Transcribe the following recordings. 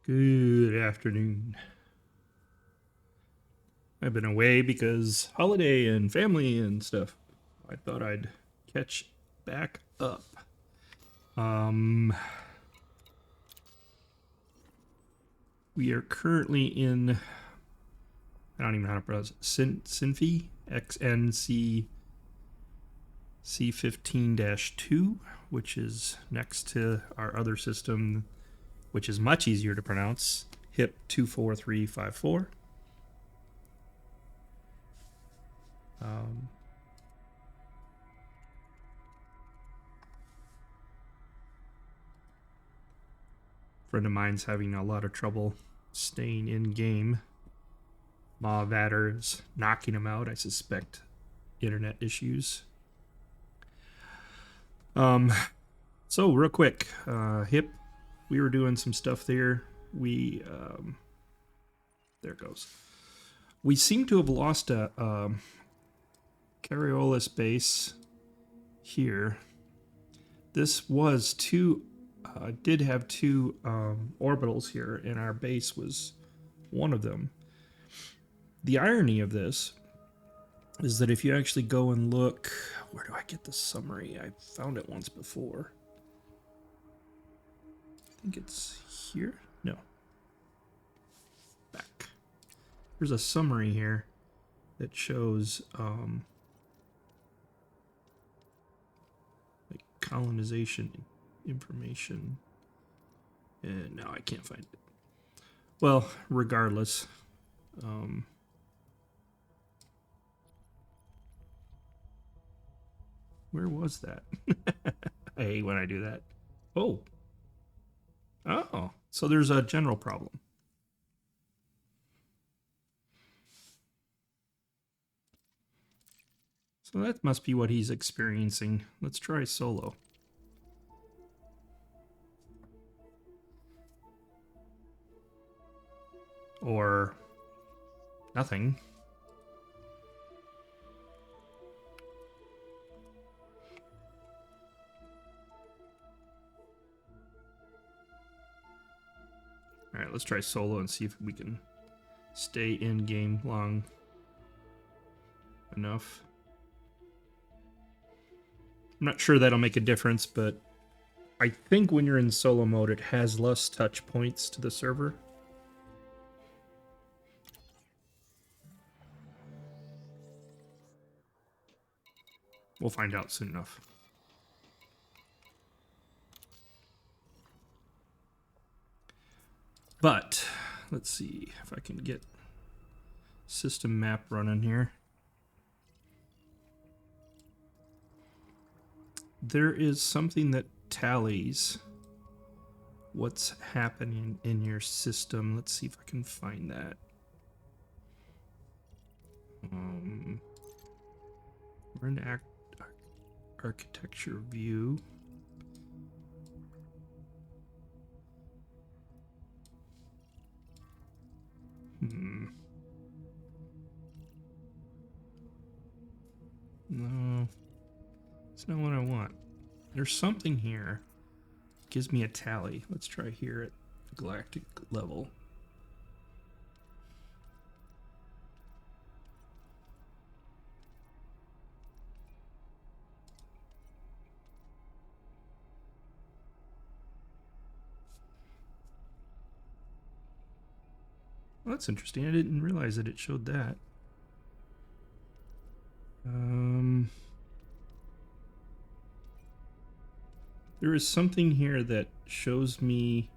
Good afternoon. I've been away because holiday and family and stuff. I thought I'd catch back up. We are currently in, I don't even know how to pronounce it, Synuefe XN-C c15-2, which is next to our other system, which is much easier to pronounce, HIP 24354. Friend of mine's having a lot of trouble staying in game. Ma Vader is knocking him out. I suspect internet issues. So real quick, HIP, we were doing some stuff there. There it goes. We seem to have lost a Coriolis base here. This was did have two orbitals here, and our base was one of them. The irony of this is that if you actually go and look, where do I get the summary? I found it once before. I think it's here? No. Back. There's a summary here that shows like colonization information. And now I can't find it. Well, regardless, where was that? I hate when I do that. Oh, so there's a general problem. So that must be what he's experiencing. Let's try solo. Or nothing. All right, let's try solo and see if we can stay in game long enough. I'm not sure that'll make a difference, but I think when you're in solo mode, it has less touch points to the server. We'll find out soon enough. But let's see if I can get system map running here. There is something that tallies what's happening in your system. Let's see if I can find that. We're in architecture view. No, it's not what I want. There's something here. It gives me a tally. Let's try here at the galactic level. Well, that's interesting. I didn't realize that it showed that. There is something here that shows me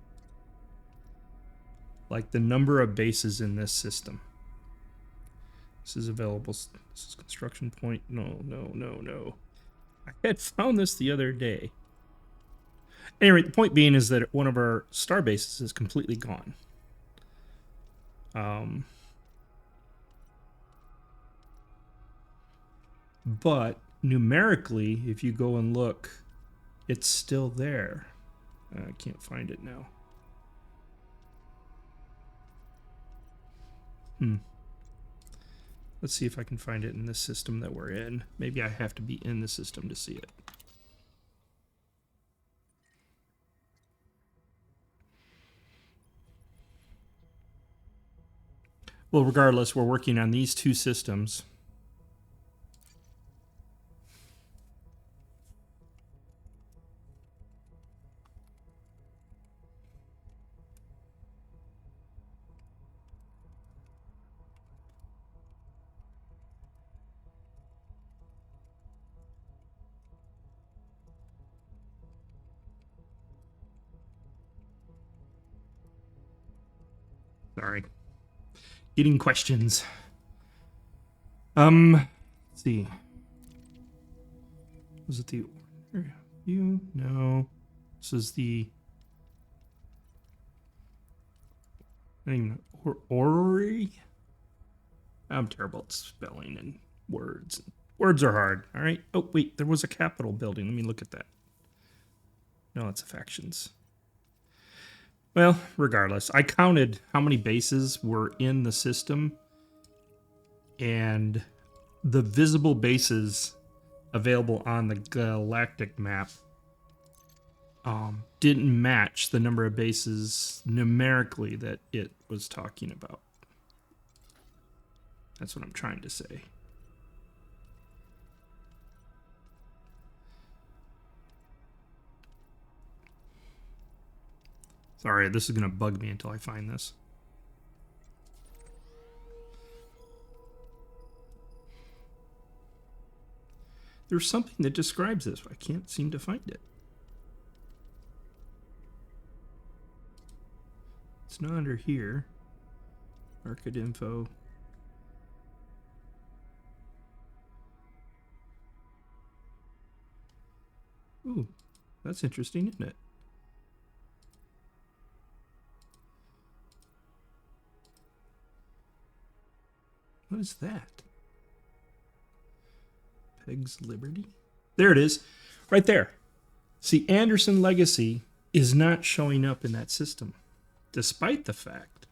like the number of bases in this system. This is available. This is construction point. No. I had found this the other day. Anyway, the point being is that one of our star bases is completely gone. But numerically, if you go and look, it's still there. I can't find it now. Let's see if I can find it in this system that we're in. Maybe I have to be in the system to see it. Well, regardless, we're working on these two systems. Sorry. Getting questions. Let's see. Was it the view? No. This is the orrery. I'm terrible at spelling and words. Words are hard. All right. Oh wait, there was a Capitol building. Let me look at that. No, it's a factions. Well, regardless, I counted how many bases were in the system, and the visible bases available on the galactic map didn't match the number of bases numerically that it was talking about. That's what I'm trying to say. Sorry, this is going to bug me until I find this. There's something that describes this. I can't seem to find it. It's not under here. Market info. Ooh, that's interesting, isn't it? What is that? Peg's Liberty? There it is. Right there. See, Anderson Legacy is not showing up in that system, despite the fact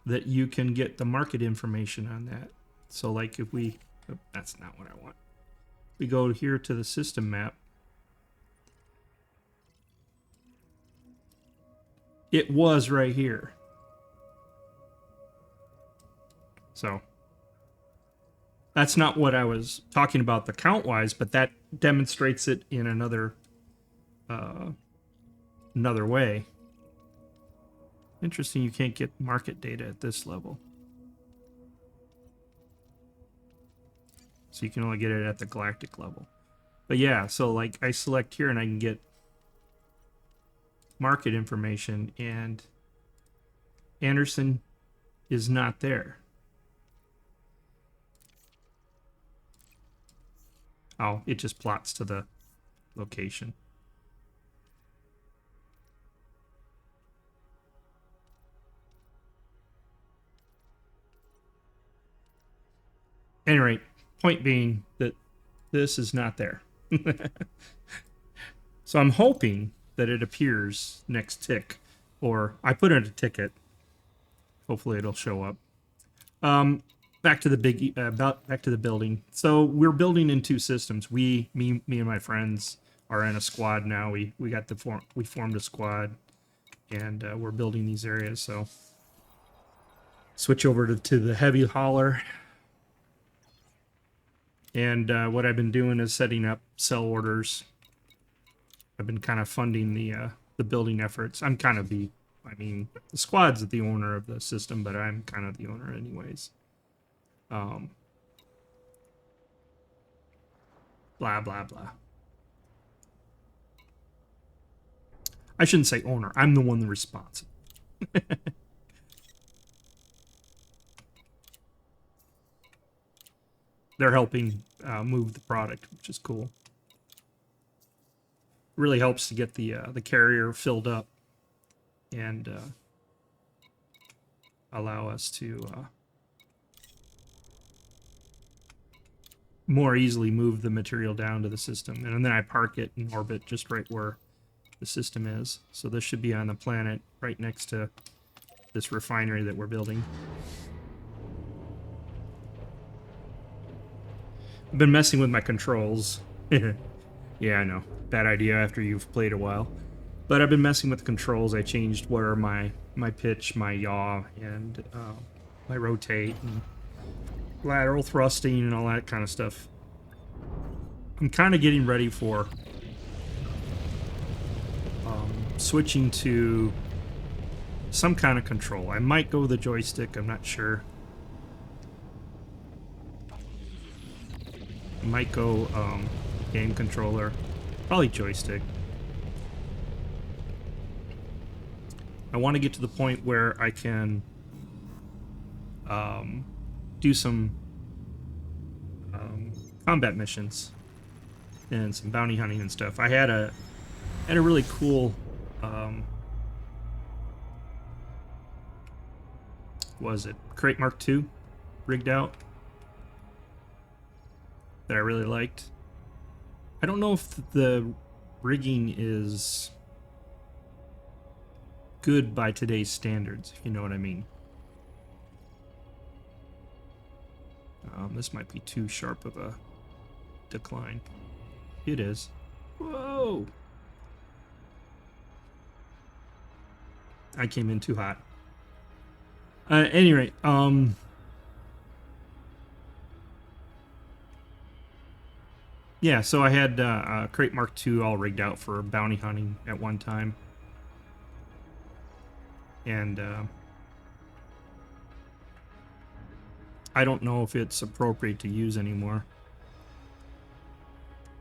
that you can get the market information on that. So like if we... Oh, that's not what I want. We go here to the system map. It was right here. So that's not what I was talking about the count-wise, but that demonstrates it in another way. Interesting, you can't get market data at this level. So you can only get it at the galactic level. But yeah, so like I select here and I can get market information, and Anderson is not there. Oh, it just plots to the location. At any rate, point being that this is not there. So I'm hoping that it appears next tick, or I put in a ticket. Hopefully it'll show up. Back to the back to the building. So we're building in two systems. Me and my friends are in a squad now. We formed a squad, and we're building these areas. So switch over to the heavy hauler. And what I've been doing is setting up sell orders. I've been kind of funding the building efforts. I'm kind of the squad's the owner of the system, but I'm kind of the owner anyways. Blah, blah, blah. I shouldn't say owner. I'm the one responsible. They're helping move the product, which is cool. Really helps to get the carrier filled up and allow us to more easily move the material down to the system. And then I park it in orbit just right where the system is. So this should be on the planet right next to this refinery that we're building. I've been messing with my controls. Yeah, I know. Bad idea after you've played a while. But I've been messing with the controls. I changed where my my pitch, my yaw, and my rotate, and lateral thrusting, and all that kind of stuff. I'm kind of getting ready for switching to some kind of control. I might go with a joystick, I'm not sure. I might go game controller, probably joystick. I want to get to the point where I can do some combat missions and some bounty hunting and stuff. I had a really cool was it Crate Mark II rigged out that I really liked. I don't know if the rigging is good by today's standards, if you know what I mean. This might be too sharp of a decline. It is. Whoa! I came in too hot. At any rate, yeah, so I had Crate Mark II all rigged out for bounty hunting at one time. And I don't know if it's appropriate to use anymore.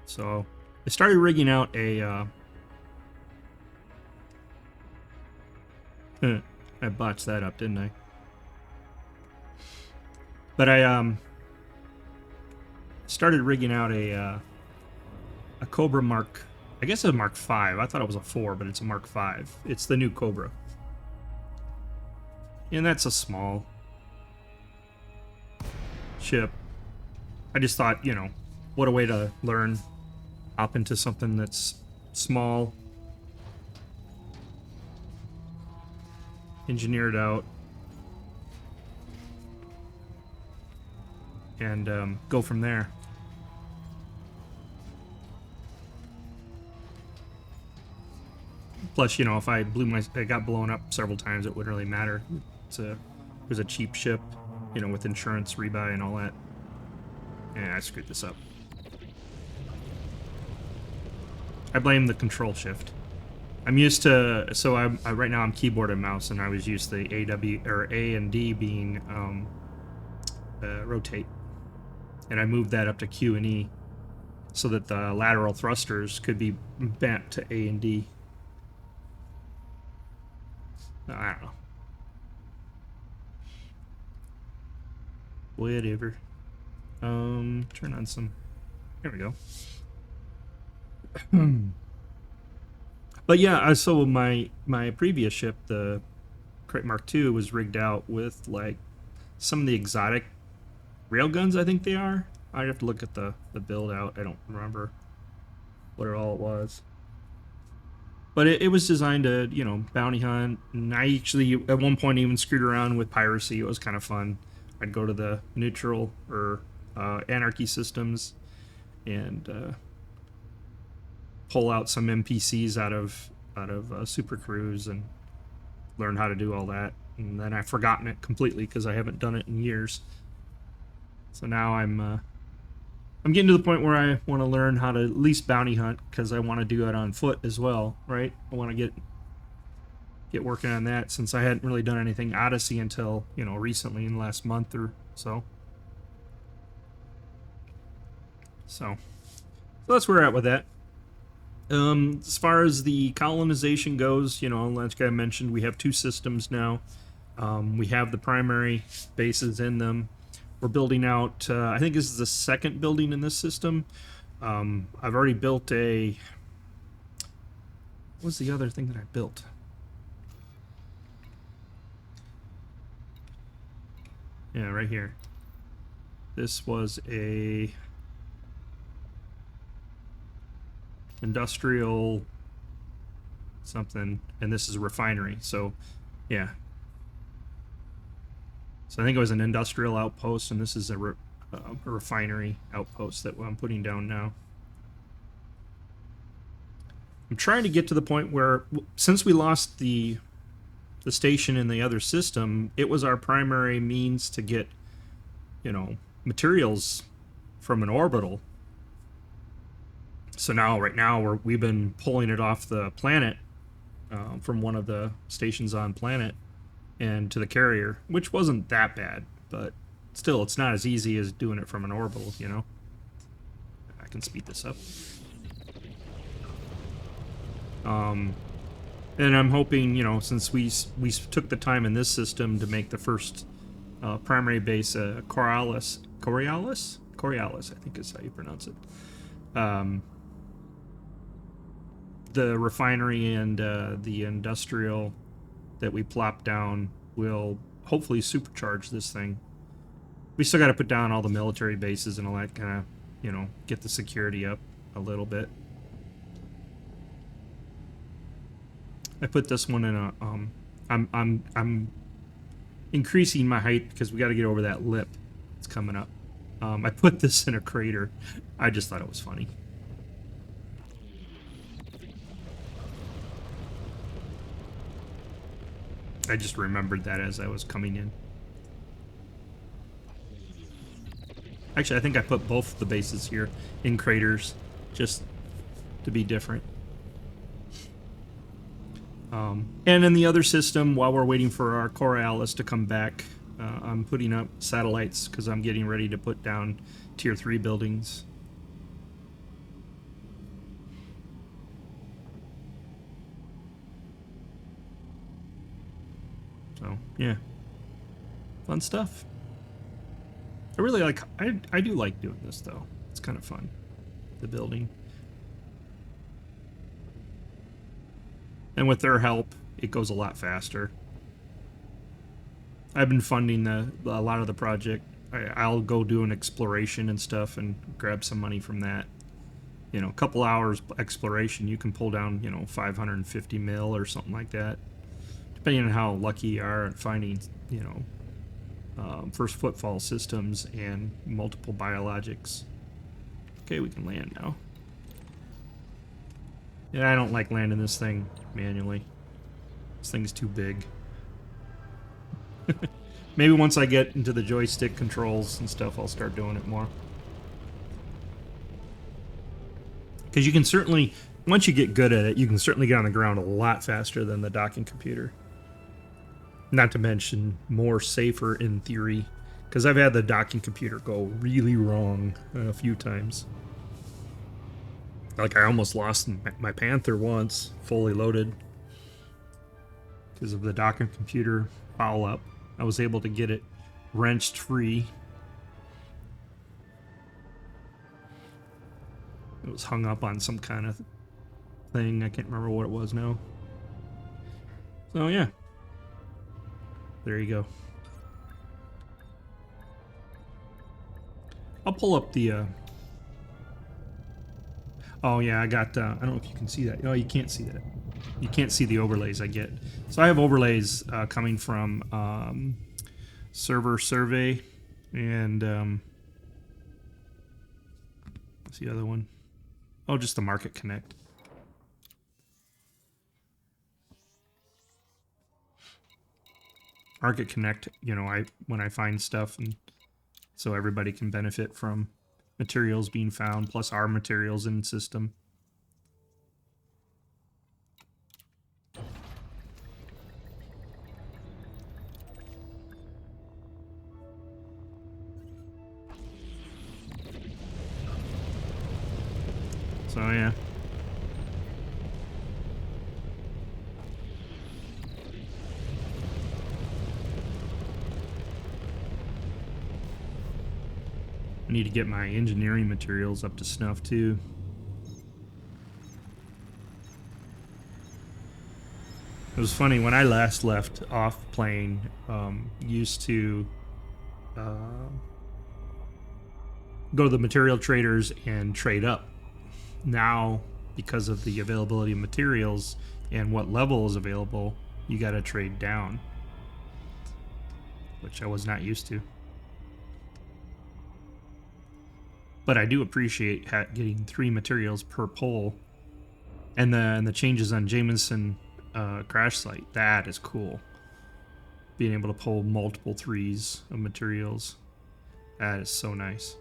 So I started rigging out a I botched that up, didn't I? But I started rigging out a Cobra Mark, I guess a Mark V. I thought it was a 4, but it's a Mark V. It's the new Cobra. And that's a small ship. I just thought, you know, what a way to learn. Hop into something that's small, engineered out, and go from there. Plus, you know, if I got blown up several times, it wouldn't really matter. It was a cheap ship, you know, with insurance, rebuy, and all that. And I screwed this up. I blame the control shift. I'm used to, so right now I'm keyboard and mouse, and I was used to A and D being rotate, and I moved that up to Q and E, so that the lateral thrusters could be bent to A and D. I don't know. Whatever. Turn on some. There we go. But yeah, so my previous ship, the Crate Mark II, was rigged out with like some of the exotic railguns. I think they are. I'd have to look at the build out. I don't remember what all it was. But it was designed to, you know, bounty hunt. And I actually, at one point, even screwed around with piracy. It was kind of fun. I'd go to the neutral or anarchy systems and pull out some NPCs out of Super Cruise and learn how to do all that. And then I've forgotten it completely because I haven't done it in years. So now I'm getting to the point where I want to learn how to at least bounty hunt, because I want to do it on foot as well, right? I want to get working on that, since I hadn't really done anything Odyssey until, you know, recently, in the last month or so. So that's where we're at with that. As far as the colonization goes, you know, like I mentioned, we have 2 systems now. We have the primary bases in them. We're building out, I think this is the 2nd building in this system. I've already built what was the other thing that I built? Yeah, right here. This was a industrial something, and this is a refinery. So, yeah. So I think it was an industrial outpost, and this is a refinery outpost that I'm putting down now. I'm trying to get to the point where, since we lost the the station in the other system, it was our primary means to get, you know, materials from an orbital. So now, right now, we've been pulling it off the planet from one of the stations on planet and to the carrier, which wasn't that bad, but still, it's not as easy as doing it from an orbital, you know. I can speed this up. And I'm hoping, you know, since we took the time in this system to make the first primary base, Coriolis, I think is how you pronounce it. The refinery and the industrial that we plop down will hopefully supercharge this thing. We still got to put down all the military bases and all that, kind of, you know, get the security up a little bit. I put this one in a I'm increasing my height because we got to get over that lip. It's coming up. I put this in a crater. I just thought it was funny. I just remembered that as I was coming in. Actually, I think I put both the bases here in craters just to be different. And in the other system, while we're waiting for our Coriolis to come back, I'm putting up satellites because I'm getting ready to put down Tier 3 buildings. So, yeah. Fun stuff. I really like... I do like doing this, though. It's kind of fun. The building. And with their help, it goes a lot faster. I've been funding a lot of the project. I'll go do an exploration and stuff and grab some money from that. You know, a couple hours exploration, you can pull down, you know, 550 mil or something like that. Depending on how lucky you are at finding, you know, first footfall systems and multiple biologics. Okay, we can land now. Yeah, I don't like landing this thing manually. This thing's too big. Maybe once I get into the joystick controls and stuff, I'll start doing it more. Because you can certainly, once you get good at it, you can certainly get on the ground a lot faster than the docking computer. Not to mention more safer in theory, because I've had the docking computer go really wrong a few times. Like I almost lost my Panther once, fully loaded, because of the docking computer foul up. I was able to get it wrenched free. It was hung up on some kind of thing. I can't remember what it was now. So yeah. There you go. I'll pull up the... Oh yeah, I got... I don't know if you can see that. Oh, you can't see that. You can't see the overlays I get. So I have overlays coming from Server Survey and... what's the other one? Oh, just the Market Connect. Market Connect, you know, when I find stuff, and so everybody can benefit from materials being found, plus our materials in system. So yeah. I need to get my engineering materials up to snuff too. It was funny, when I last left off playing, used to go to the material traders and trade up. Now, because of the availability of materials and what level is available, you gotta trade down, which I was not used to. But I do appreciate getting 3 materials per pull, and the changes on Jameson crash site. That is cool. being able to pull multiple 3s of materials. That is so nice.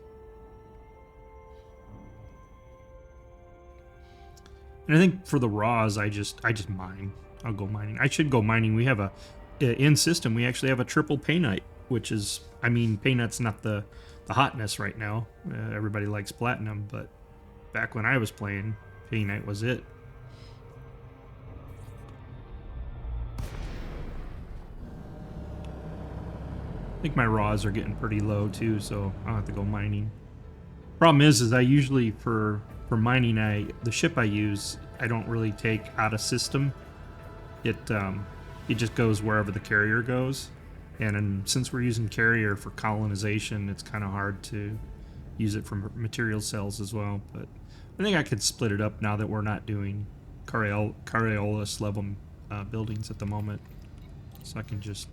And I think for the raws, I just mine. I'll go mining. I should go mining. We have in system, we actually have a triple painite, which is, I mean, painite's not the hotness right now. Everybody likes platinum, but back when I was playing, painite was it. I think my raws are getting pretty low too, so I'll have to go mining. Problem is I usually for mining, the ship I use, I don't really take out of system. It just goes wherever the carrier goes, and since we're using carrier for colonization, it's kind of hard to use it for material cells as well. But I think I could split it up now that we're not doing Coriolis level buildings at the moment, so I can just,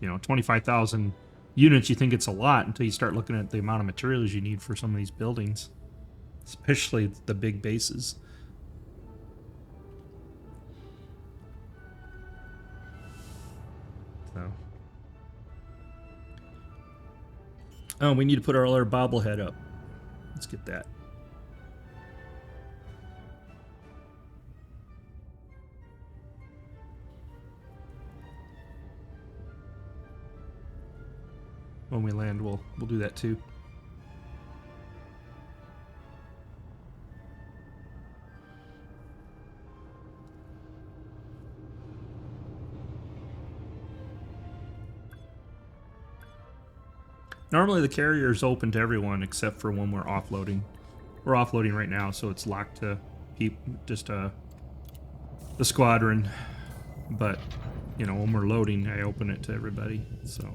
you know, 25,000 units. You think it's a lot until you start looking at the amount of materials you need for some of these buildings, especially the big bases. So, oh, we need to put our other bobblehead up. Let's get that. When we land, we'll do that too. Normally the carrier is open to everyone except for when we're offloading. We're offloading right now, so it's locked to just the squadron. But, you know, when we're loading, I open it to everybody. So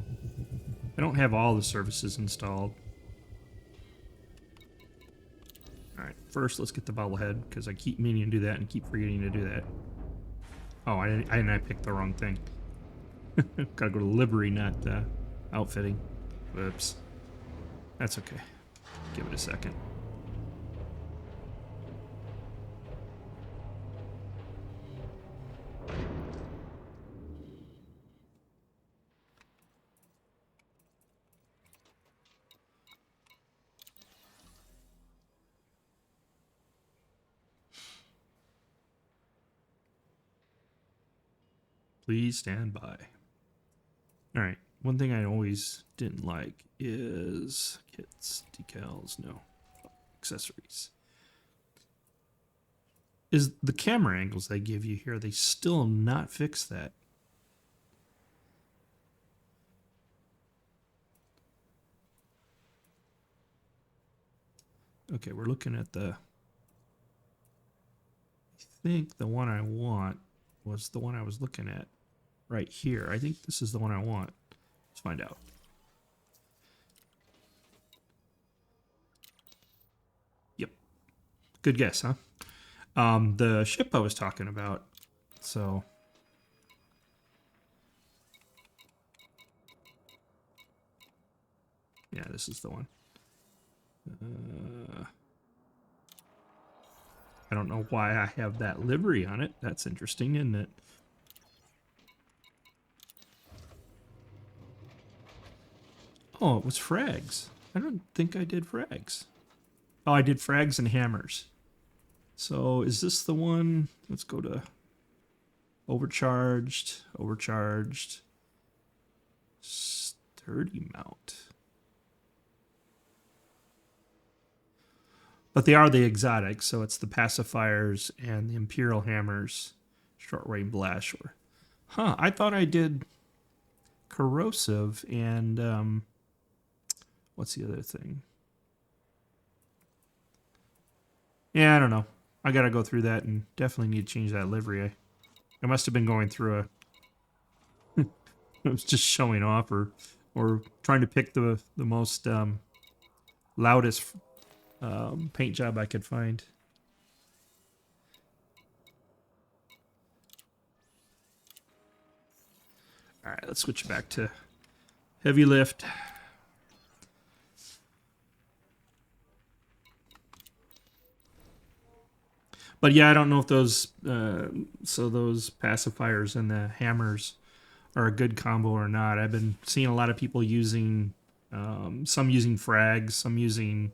I don't have all the services installed. Alright, first let's get the bobblehead, because I keep meaning to do that and keep forgetting to do that. Oh, I picked the wrong thing. Gotta go to livery, not outfitting. Whoops. That's okay. Give it a second. Please stand by. All right. One thing I always didn't like is kits, decals, no, accessories. Is the camera angles they give you here, they still not fix that. Okay, we're looking at I think the one I want was the one I was looking at right here. I think this is the one I want. Let's find out. Yep. Good guess, huh? The ship I was talking about. So. Yeah, this is the one. I don't know why I have that livery on it. That's interesting, isn't it? Oh, it was frags. I don't think I did frags. Oh, I did frags and hammers. So is this the one? Let's go to overcharged, sturdy mount. But they are the exotics, so it's the pacifiers and the imperial hammers, short range blast. Huh, I thought I did corrosive and what's the other thing? Yeah, I don't know. I gotta go through that and definitely need to change that livery. I must have been going through I was just showing off or trying to pick the most loudest paint job I could find. All right, let's switch back to heavy lift. But yeah, I don't know if those so those pacifiers and the hammers are a good combo or not. I've been seeing a lot of people using some using frags, some using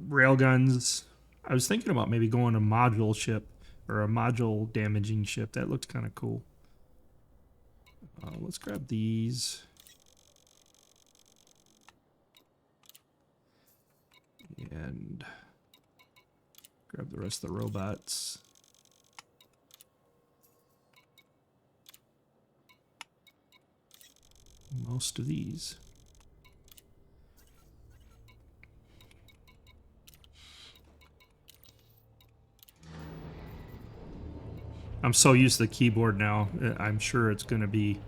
railguns. I was thinking about maybe going a module ship or a module damaging ship. That looked kind of cool. Let's grab these. And grab the rest of the robots. Most of these. I'm so used to the keyboard now. I'm sure it's going to be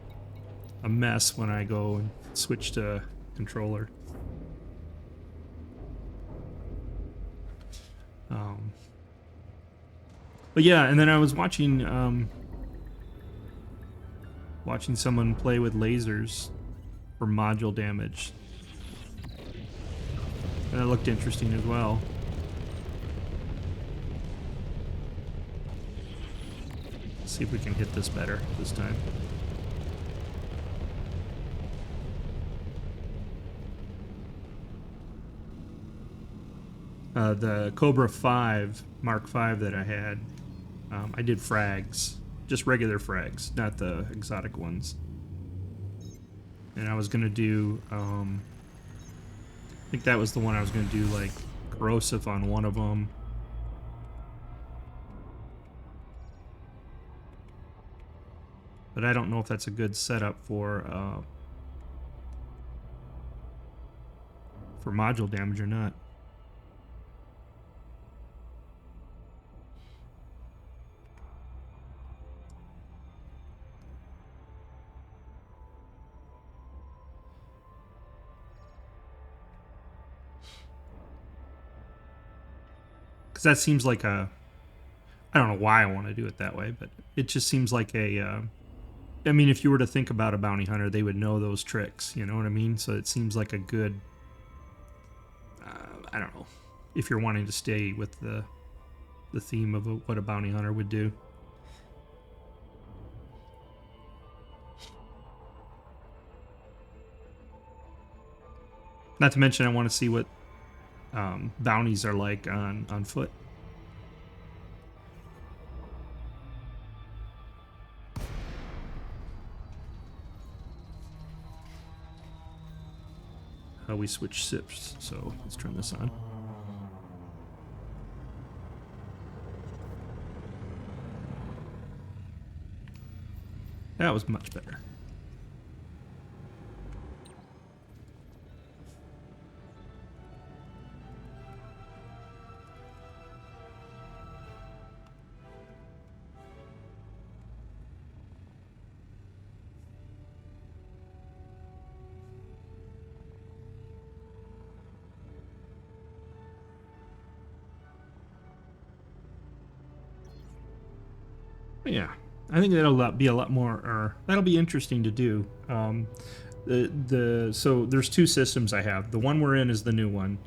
a mess when I go and switch to controller. But yeah, and then I was watching watching someone play with lasers for module damage. And that looked interesting as well. Let's see if we can hit this better this time. The Cobra 5 Mark 5 that I had, I did frags, just regular frags, not the exotic ones. And I was gonna do, I think that was the one I was gonna do like corrosive on one of them. But I don't know if that's a good setup for module damage or not. Because that seems like a, I don't know why I want to do it that way, but it just seems like a, I mean, if you were to think about a bounty hunter, they would know those tricks, you know what I mean? So it seems like a good, I don't know, if you're wanting to stay with the theme of what a bounty hunter would do. Not to mention, I want to see what bounties are like on foot. We switch sips, so let's turn this on. That was much better. Yeah, I think that'll be a lot more, or that'll be interesting to do. So there's two systems I have. The one we're in is the new one,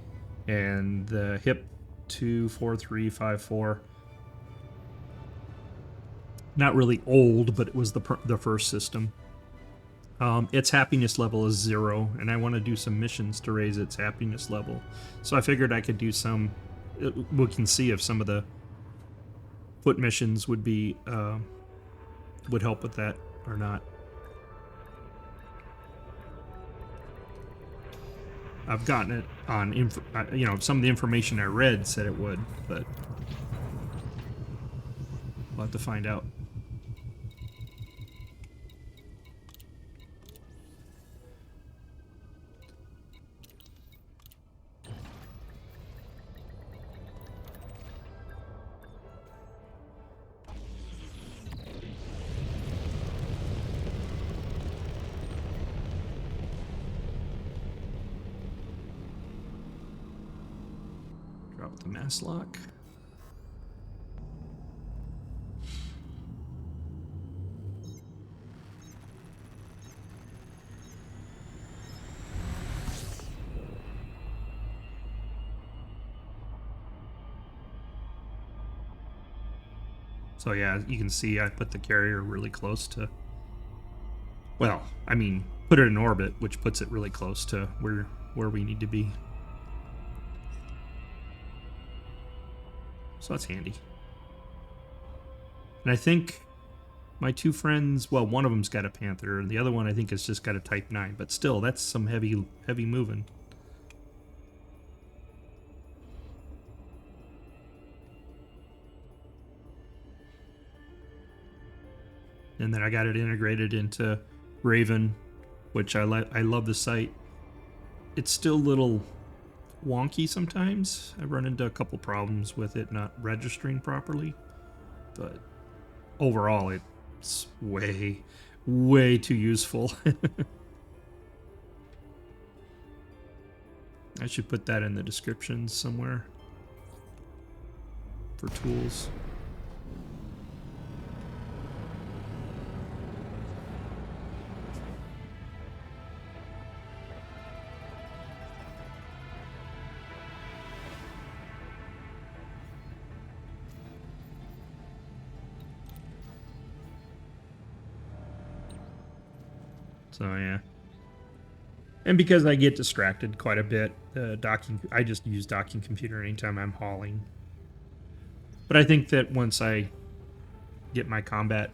and the HIP 24354. Not really old, but it was the first system. Its happiness level is 0, and I want to do some missions to raise its happiness level. So I figured I could do some. We can see if some of the foot missions would be would help with that or not. I've gotten it on you know, some of the information I read said it would, but we'll have to find out. Drop the mass lock. So yeah, you can see I put the carrier really close to, well, I mean, put it in orbit, which puts it really close to where we need to be. So that's handy. And I think my two friends, well, one of them's got a Panther, and the other one I think has just got a Type 9, but still, that's some heavy moving. And then I got it integrated into RYZEN, which I love the site. It's still a little wonky sometimes. I've run into a couple problems with it not registering properly, but overall it's way too useful. I should put that in the description somewhere for tools. So yeah, and because I get distracted quite a bit, I just use docking computer anytime I'm hauling. But I think that once I get my combat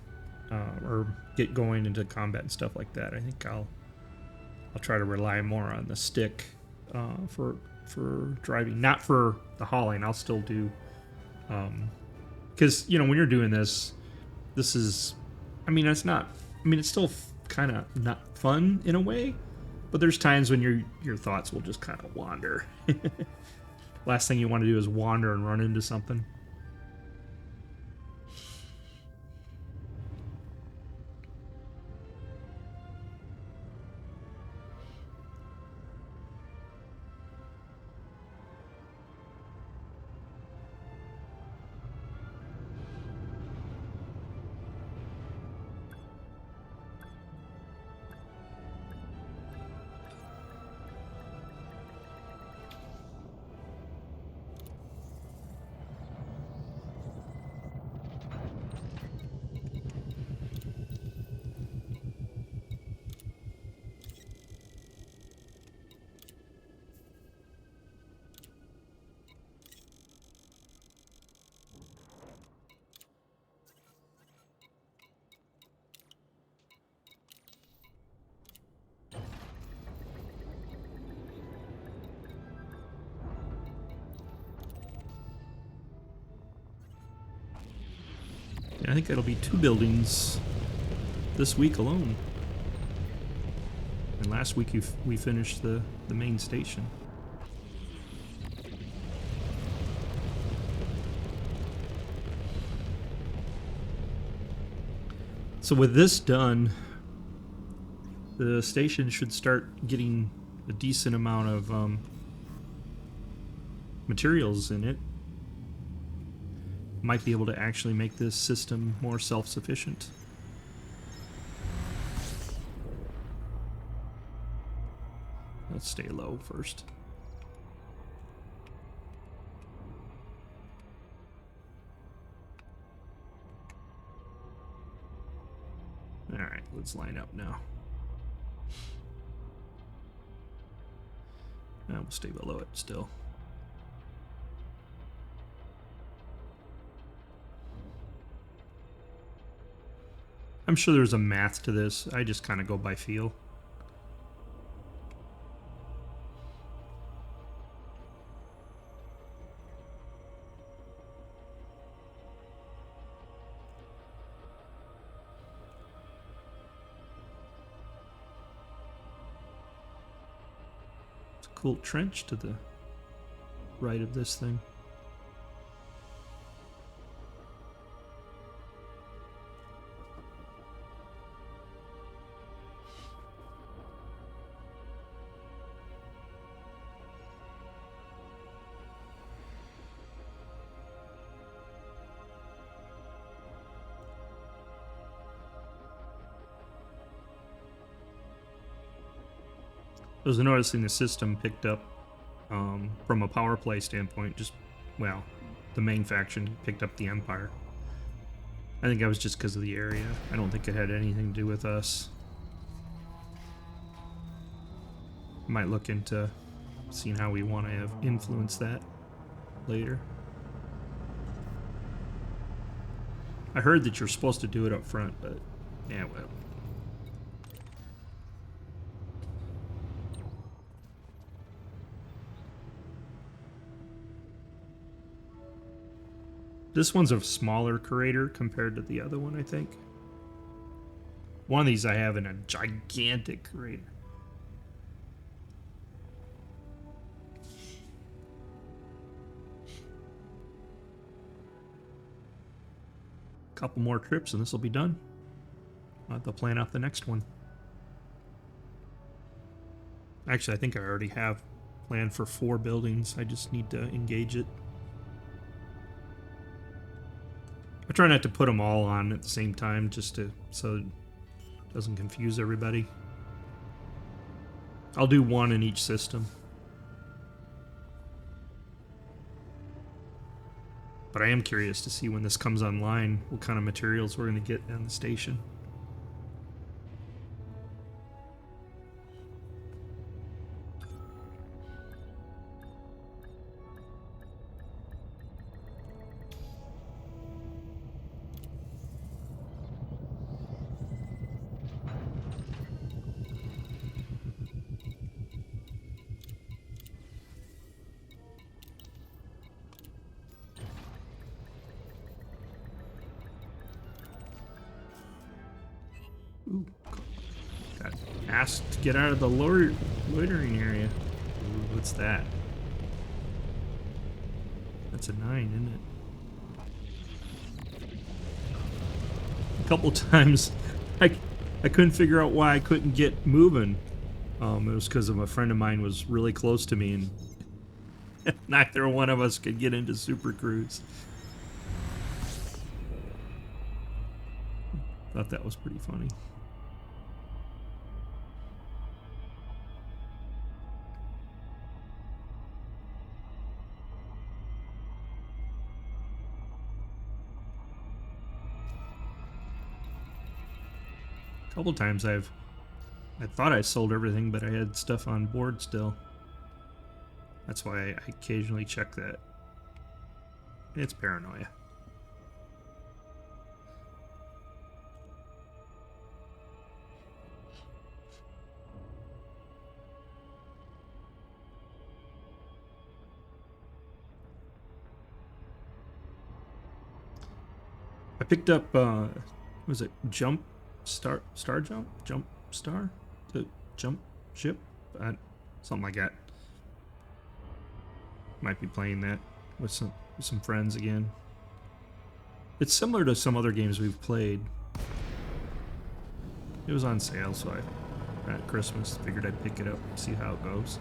or get going into combat and stuff like that, I think I'll try to rely more on the stick for driving, not for the hauling. I'll still do because when you're doing this is, I mean, it's not. I mean, it's still kind of not fun in a way, but there's times when your thoughts will just kind of wander. Last thing you want to do is wander and run into something. I think that'll be 2 buildings this week alone. And last week we finished the main station. So with this done, the station should start getting a decent amount of materials in it. Might be able to actually make this system more self-sufficient. Let's stay low first. Alright, let's line up now. Now we'll stay below it still. I'm sure there's a math to this. I just kind of go by feel. It's a cool trench to the right of this thing. I was noticing the system picked up from a power play standpoint, just, well, the main faction picked up the Empire. I think that was just because of the area. I don't think it had anything to do with us. Might look into seeing how we want to have influence that later. I heard that you're supposed to do it up front, but yeah, well. This one's a smaller crater compared to the other one, I think. One of these I have in a gigantic crater. Couple more trips and this will be done. I'll have to plan out the next one. Actually, I think I already have planned for 4 buildings. I just need to engage it. I try not to put them all on at the same time, just to so it doesn't confuse everybody. I'll do 1 in each system. But I am curious to see when this comes online, what kind of materials we're going to get down the station. Ooh, got asked to get out of the loitering area. Ooh, what's that? That's a 9, isn't it? A couple times I couldn't figure out why I couldn't get moving. It was because a friend of mine was really close to me and neither one of us could get into Super Cruise. Thought that was pretty funny. Couple times I thought I sold everything, but I had stuff on board still. That's why I occasionally check that. It's paranoia. I picked up, was it Star Jump Star? The Jump Ship? Something like that. Might be playing that with some friends again. It's similar to some other games we've played. It was on sale, so at Christmas figured I'd pick it up, see how it goes.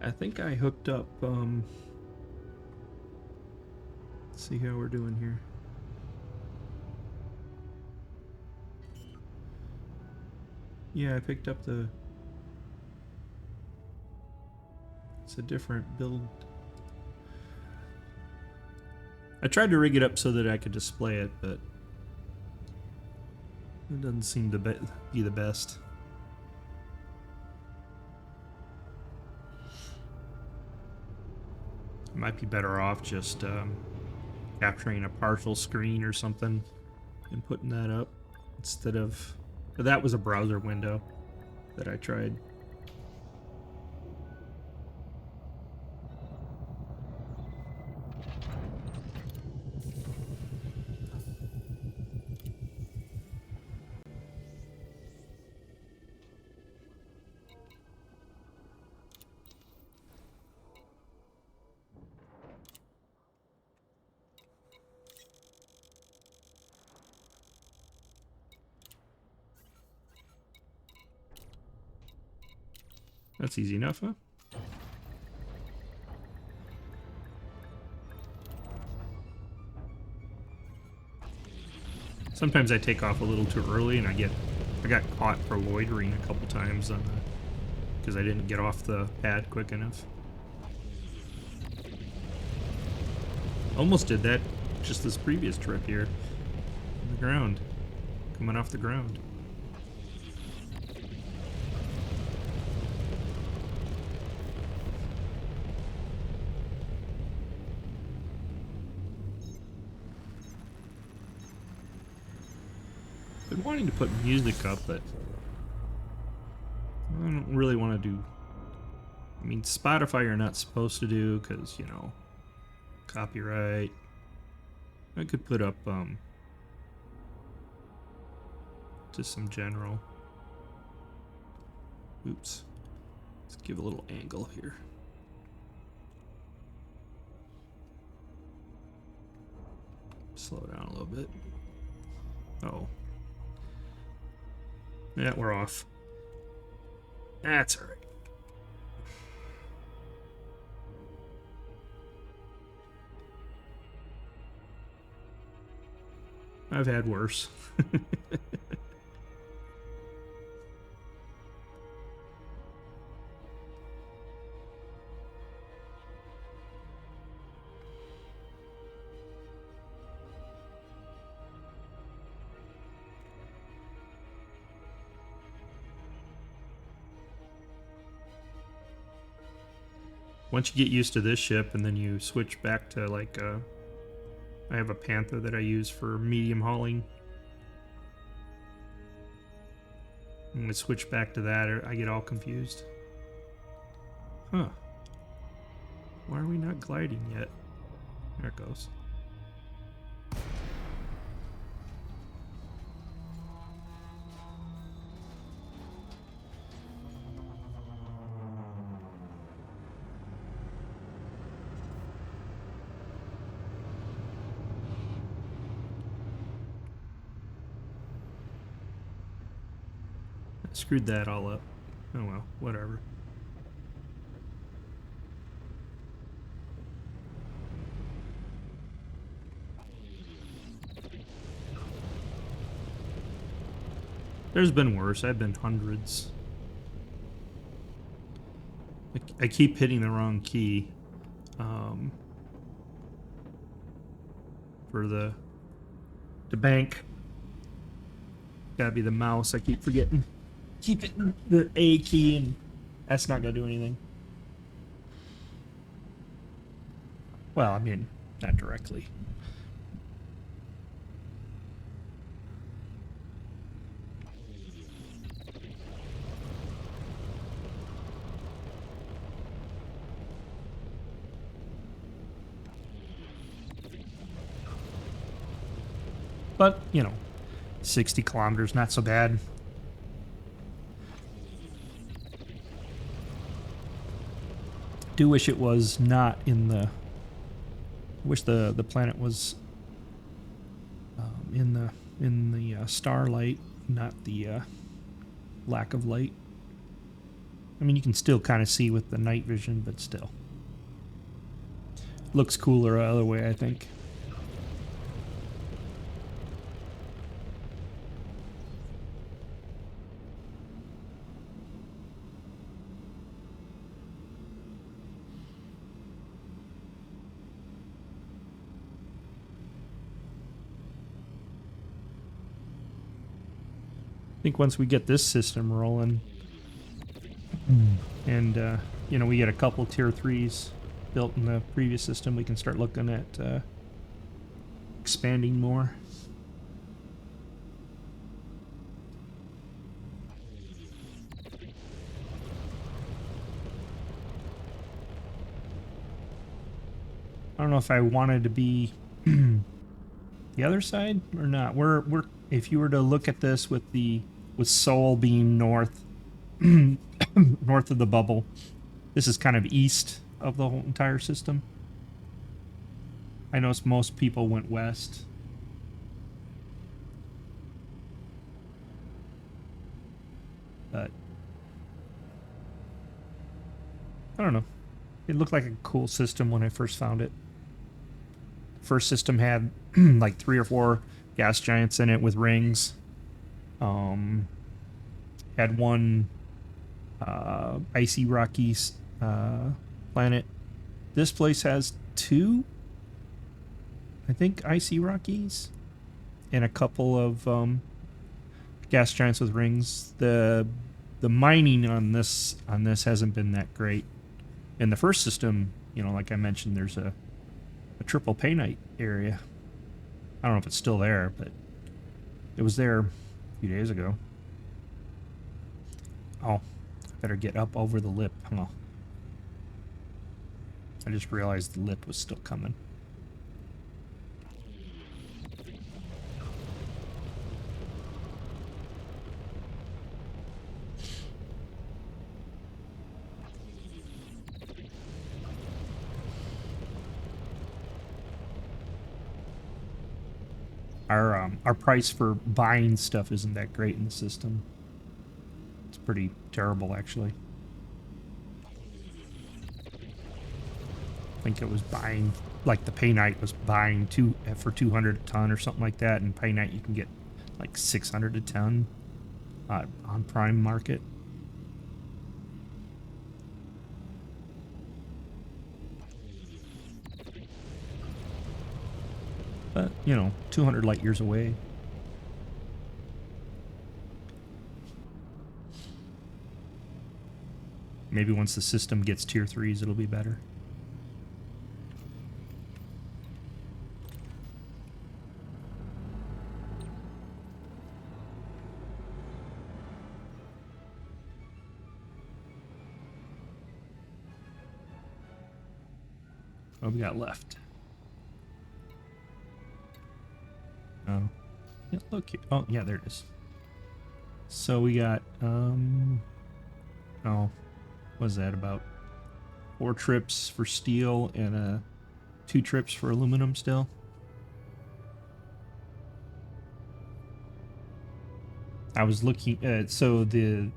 I think I hooked up, let's see how we're doing here. Yeah, I picked up it's a different build. I tried to rig it up so that I could display it, but it doesn't seem to be the best. Might be better off just capturing a partial screen or something and putting that up instead of... That was a browser window that I tried. That's easy enough, huh? Sometimes I take off a little too early and I got caught for loitering a couple times on the, because I didn't get off the pad quick enough. Almost did that just this previous trip here. On the ground. Coming off the ground. Been wanting to put music up, but I don't really want to do. I mean, Spotify you're not supposed to do because, you know, copyright. I could put up just some general. Oops. Let's give a little angle here. Slow down a little bit. Oh. Yeah, we're off. That's alright. I've had worse. Once you get used to this ship and then you switch back to like I have a Panther that I use for medium hauling. I'm gonna switch back to that or I get all confused. Huh. Why are we not gliding yet? There it goes. Screwed that all up. Oh well, whatever. There's been worse. I've been hundreds. I keep hitting the wrong key for the bank. Gotta be the mouse. I keep forgetting. Keep hitting the A key, and that's not gonna do anything. Well, I mean, not directly. But, you know, 60 kilometers, not so bad. Do wish it was not in the... wish the planet was in the starlight, not the lack of light. I mean, you can still kind of see with the night vision, but still. Looks cooler the other way, I think. I think once we get this system rolling, and you know, we get a couple tier 3s built in the previous system, we can start looking at expanding more. I don't know if I wanted to be the other side or not. We're if you were to look at this with Seoul being north north of the bubble, this is kind of east of the whole entire system. I noticed most people went west. But I don't know. It looked like a cool system when I first found it. First system had like 3 or 4 gas giants in it with rings. Had one icy rocky planet. This place has 2, I think, icy rockies and a couple of gas giants with rings. The mining on this hasn't been that great. In the first system, you know, like I mentioned, there's a triple painite area. I don't know if it's still there, but it was there a few days ago. Oh, better get up over the lip, huh? I just realized the lip was still coming. Our price for buying stuff isn't that great in the system. It's pretty terrible, actually. I think it was buying, like the painite was buying for 200 a ton or something like that, and painite you can get like 600 a ton on Prime Market. But, you know, 200 light years away. Maybe once the system gets tier 3s, it'll be better. What we got left? Oh, yeah, look here. Oh, yeah, there it is. So we got, oh, what was that, about 4 trips for steel and 2 trips for aluminum still? I was looking at, so the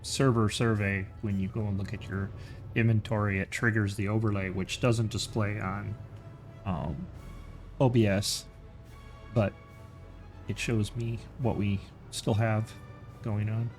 server survey, when you go and look at your inventory, it triggers the overlay, which doesn't display on OBS, but it shows me what we still have going on.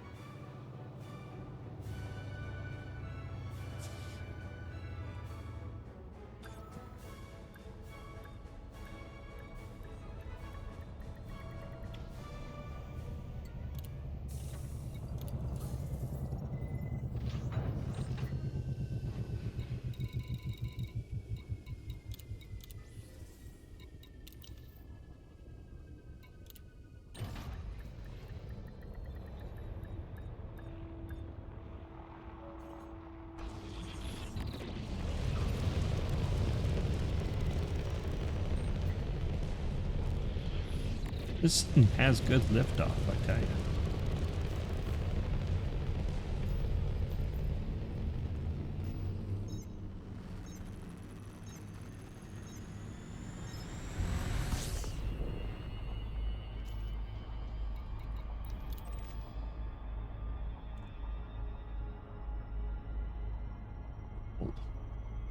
This thing has good liftoff, I tell you.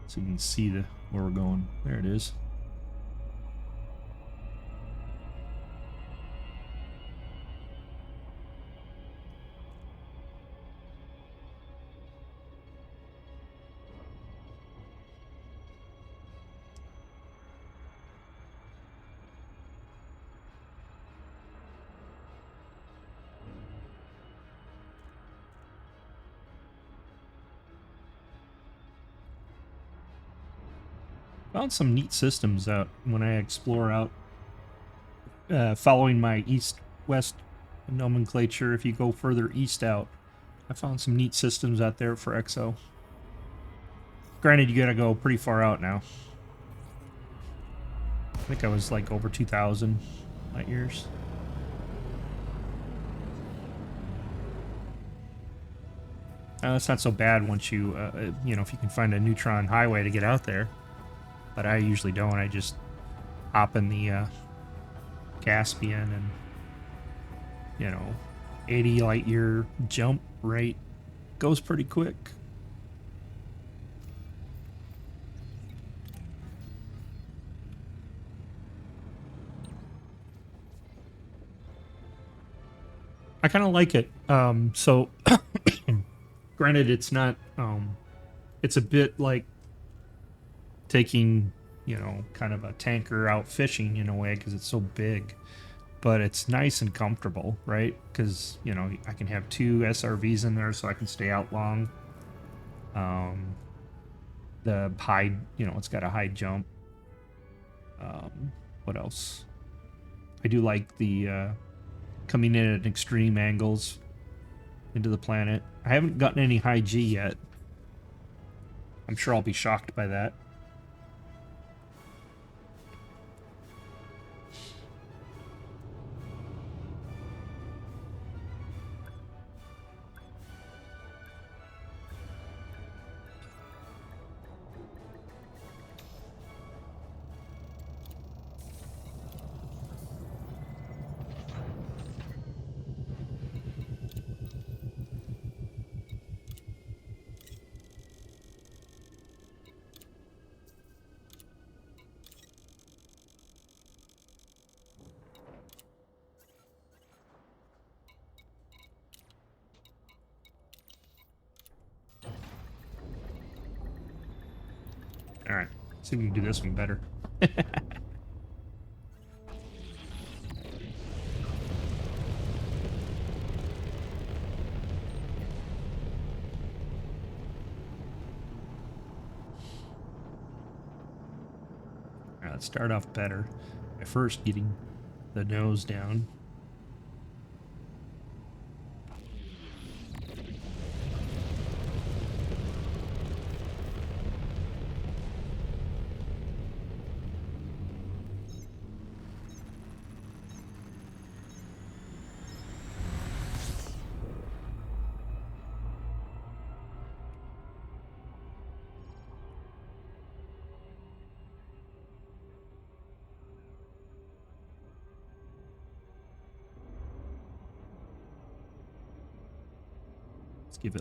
So you can see where we're going. There it is. Found some neat systems out when I explore out, following my east-west nomenclature. If you go further east out, I found some neat systems out there for XO. Granted, you gotta go pretty far out now. I think I was like over 2,000 light years. That's not so bad once you, you know, if you can find a neutron highway to get out there. But I usually don't. I just hop in the Caspian and, you know, 80 light year jump rate goes pretty quick. I kind of like it. So, granted, it's not. It's a bit like taking, you know, kind of a tanker out fishing in a way because it's so big. But it's nice and comfortable, right? Because, you know, I can have 2 SRVs in there so I can stay out long. The high, you know, it's got a high jump. What else? I do like the coming in at extreme angles into the planet. I haven't gotten any high G yet. I'm sure I'll be shocked by that. Alright, see if we can do this one better. Alright, let's start off better by first getting the nose down.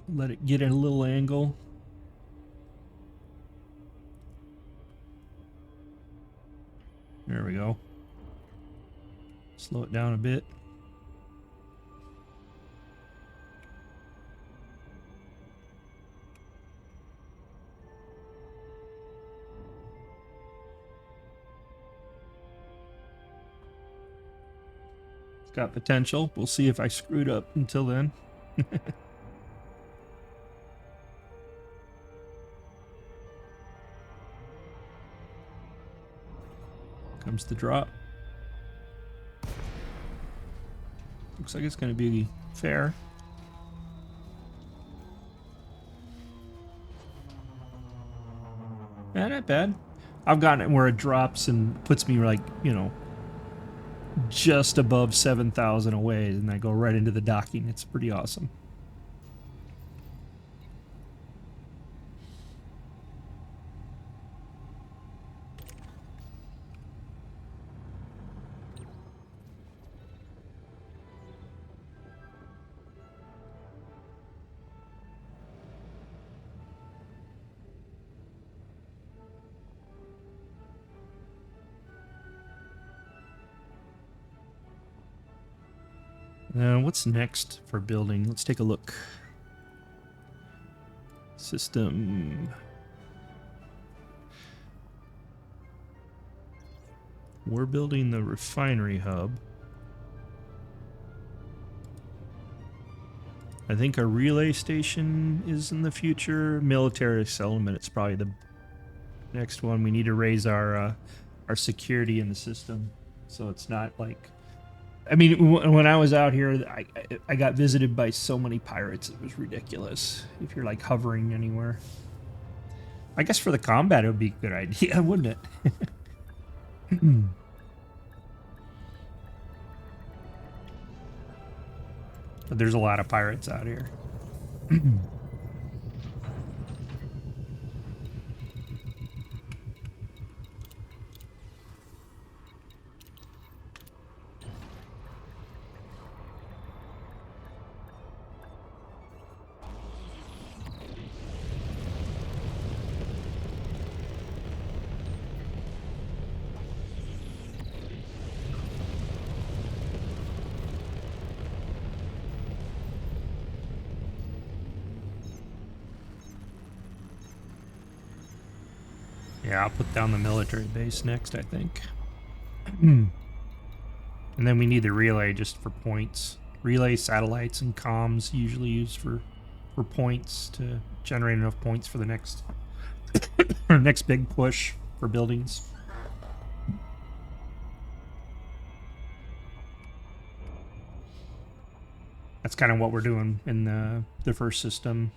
Let it get in a little angle. There we go. Slow it down a bit. It's got potential. We'll see if I screwed up until then. Comes the drop. Looks like it's going to be fair. Yeah, not bad. I've gotten it where it drops and puts me like, you know, just above 7,000 away, and I go right into the docking. It's pretty awesome. What's next for building? Let's take a look. System. We're building the Refinery Hub. I think a relay station is in the future. Military settlement, it's probably the next one. We need to raise our security in the system, so it's not like... I mean, when I was out here, I got visited by so many pirates, it was ridiculous. If you're like hovering anywhere. I guess for the combat it would be a good idea, wouldn't it? But there's a lot of pirates out here. Yeah, I'll put down the military base next, I think. And then we need the relay just for points. Relay, satellites, and comms usually used for points to generate enough points for the next next big push for buildings. That's kind of what we're doing in the first system.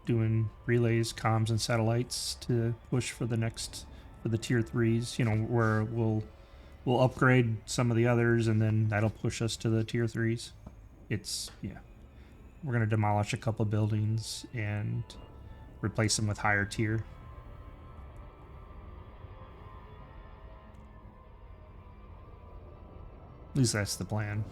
Doing relays, comms, and satellites to push for the next, for the tier 3s, you know, where we'll upgrade some of the others and then that'll push us to the tier 3s. It's, yeah. We're going to demolish a couple buildings and replace them with higher tier. At least that's the plan.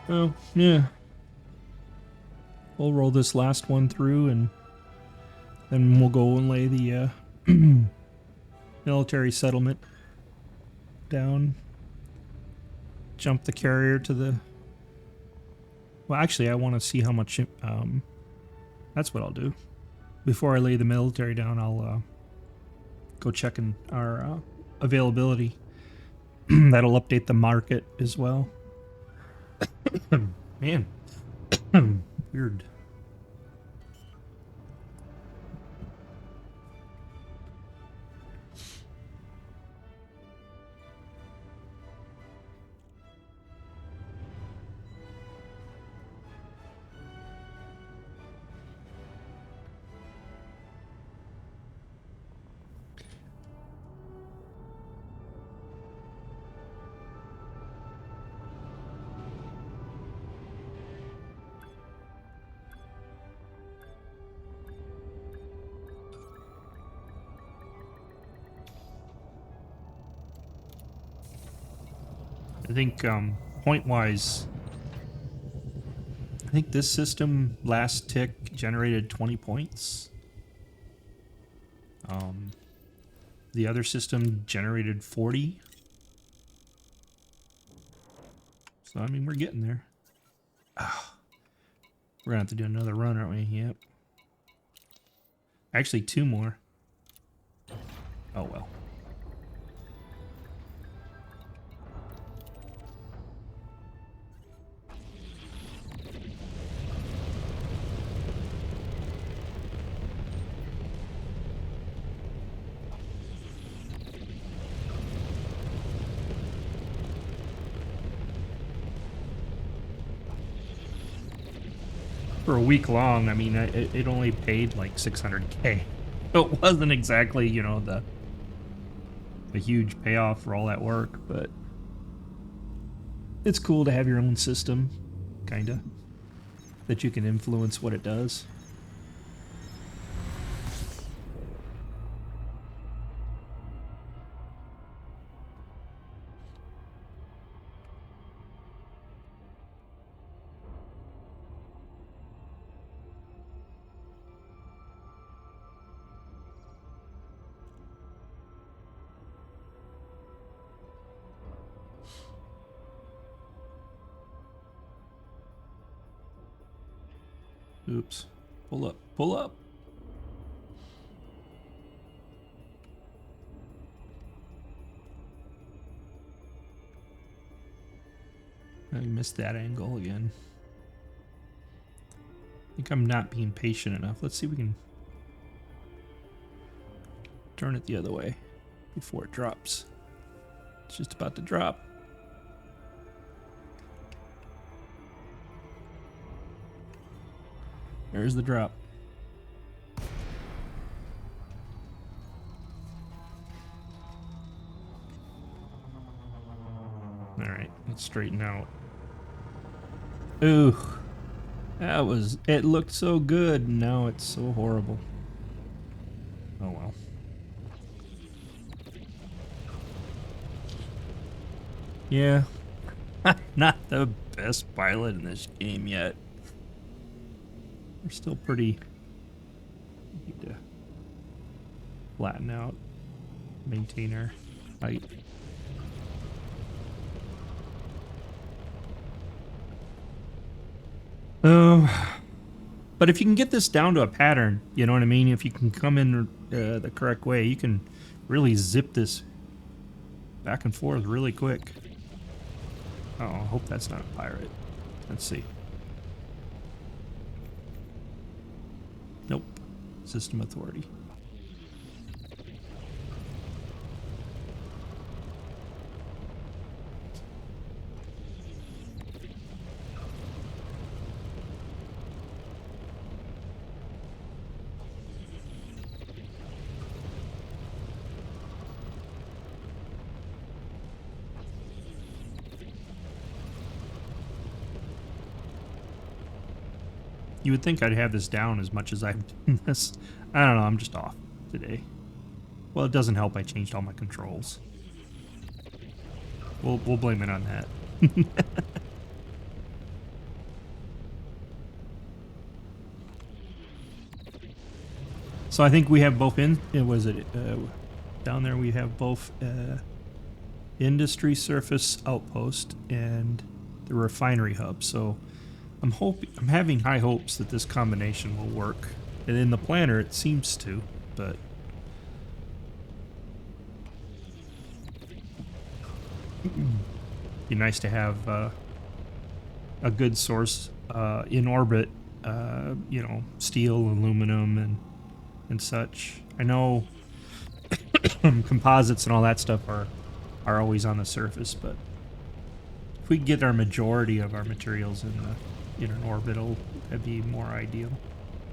Oh, yeah. We'll roll this last one through and then we'll go and lay the military settlement down. Jump the carrier to the... Well, actually, I want to see how much... that's what I'll do. Before I lay the military down, I'll go check in our availability. That'll update the market as well. Man. Weird. I think point-wise, I think this system last tick generated 20 points. The other system generated 40. So I mean, we're getting there. We're gonna have to do another run, aren't we? Yep. Actually, 2 more. Oh well. For a week long, I mean, it only paid like 600K. It wasn't exactly, you know, the huge payoff for all that work, but it's cool to have your own system, kinda, that you can influence what it does. Oops. Pull up. Pull up. I missed that angle again. I think I'm not being patient enough. Let's see if we can turn it the other way before it drops. It's just about to drop. There's the drop. Alright, let's straighten out. Ooh. It looked so good, and now it's so horrible. Oh well. Yeah. Not the best pilot in this game yet. We're still pretty... Need to flatten out, maintain our height. But if you can get this down to a pattern, you know what I mean? If you can come in the correct way, you can really zip this back and forth really quick. Oh, I hope that's not a pirate. Let's see. Nope. System authority. You would think I'd have this down as much as I've done this. I don't know, I'm just off today. Well, it doesn't help I changed all my controls. We'll blame it on that. So I think we have both down there we have both industry surface outpost and the refinery hub. So I'm having high hopes that this combination will work. And in the planner it seems to, but be nice to have a good source in orbit, you know, steel, aluminum, and such. I know composites and all that stuff are always on the surface, but if we get our majority of our materials in an orbital, that'd be more ideal,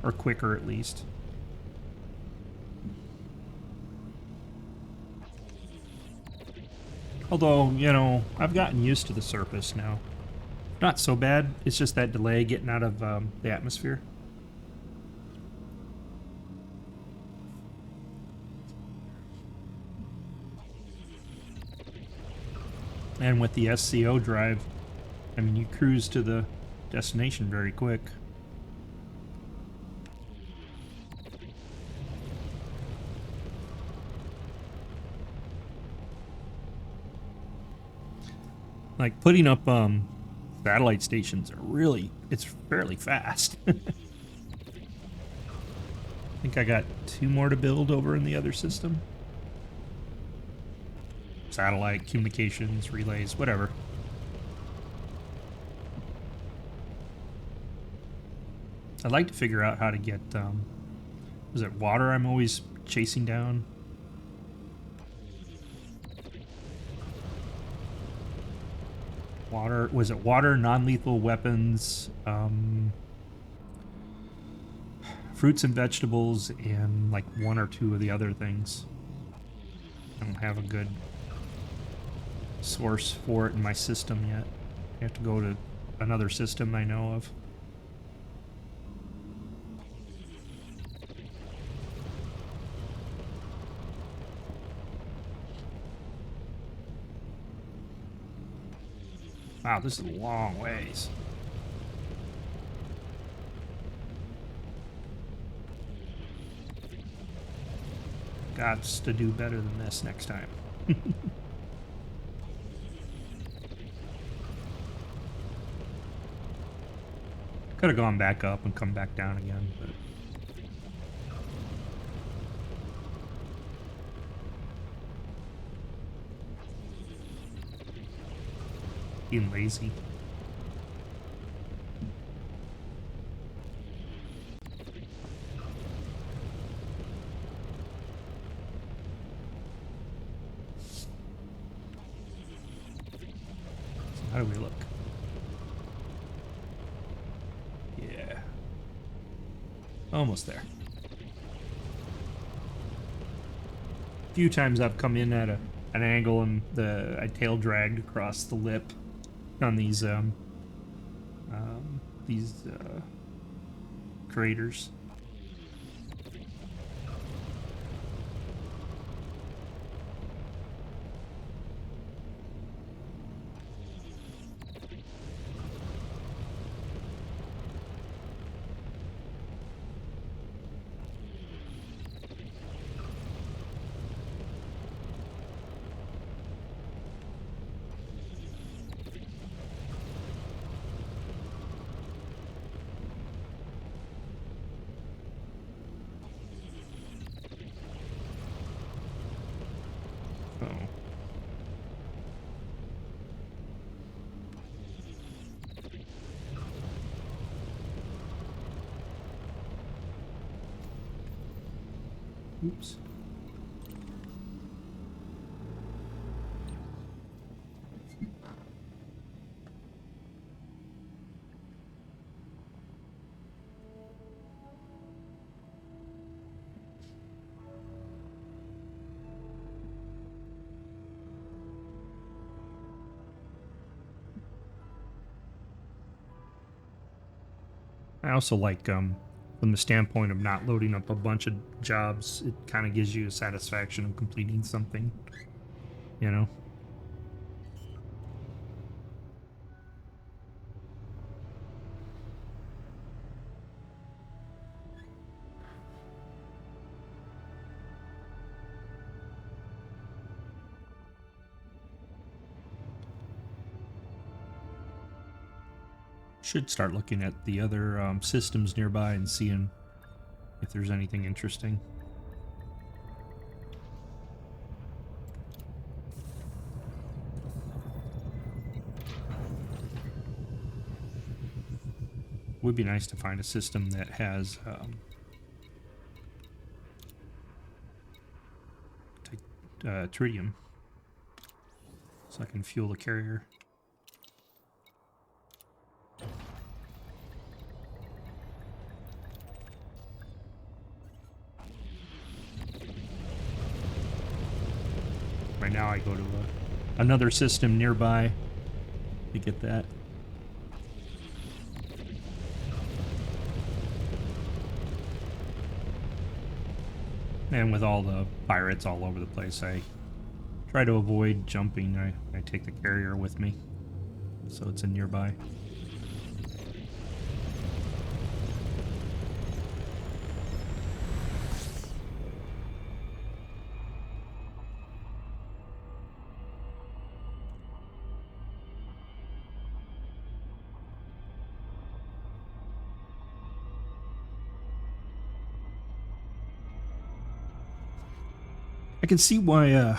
or quicker at least. Although, you know, I've gotten used to the surface now. Not so bad. It's just that delay getting out of the atmosphere. And with the SCO drive, I mean, you cruise to the destination very quick. Like, putting up satellite stations are really, it's fairly fast. I think I got 2 more to build over in the other system. Satellite, communications, relays, whatever. I'd like to figure out how to get, is it water I'm always chasing down? Water, was it water, non-lethal weapons, fruits and vegetables, and like 1 or 2 of the other things. I don't have a good source for it in my system yet. I have to go to another system I know of. Wow, this is a long ways. Gots to do better than this next time. Could have gone back up and come back down again, but being lazy. So how do we look? Yeah. Almost there. A few times I've come in at an angle and I tail dragged across the lip on these craters. Oops. I also like, from the standpoint of not loading up a bunch of jobs, it kind of gives you a satisfaction of completing something, you know? Should start looking at the other systems nearby and seeing if there's anything interesting. Would be nice to find a system that has tritium, so I can fuel the carrier. Right now I go to another system nearby to get that. And with all the pirates all over the place, I try to avoid jumping. I take the carrier with me, so it's in nearby. I can see why I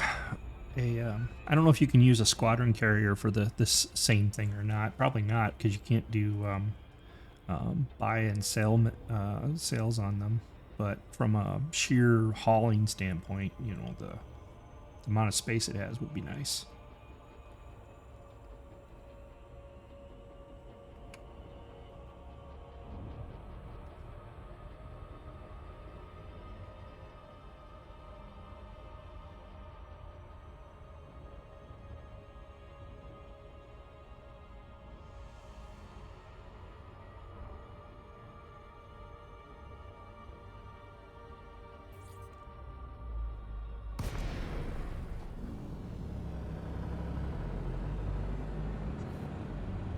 don't know if you can use a squadron carrier for this same thing or not. Probably not, because you can't do buy and sell sales on them. But from a sheer hauling standpoint, you know, the amount of space it has would be nice.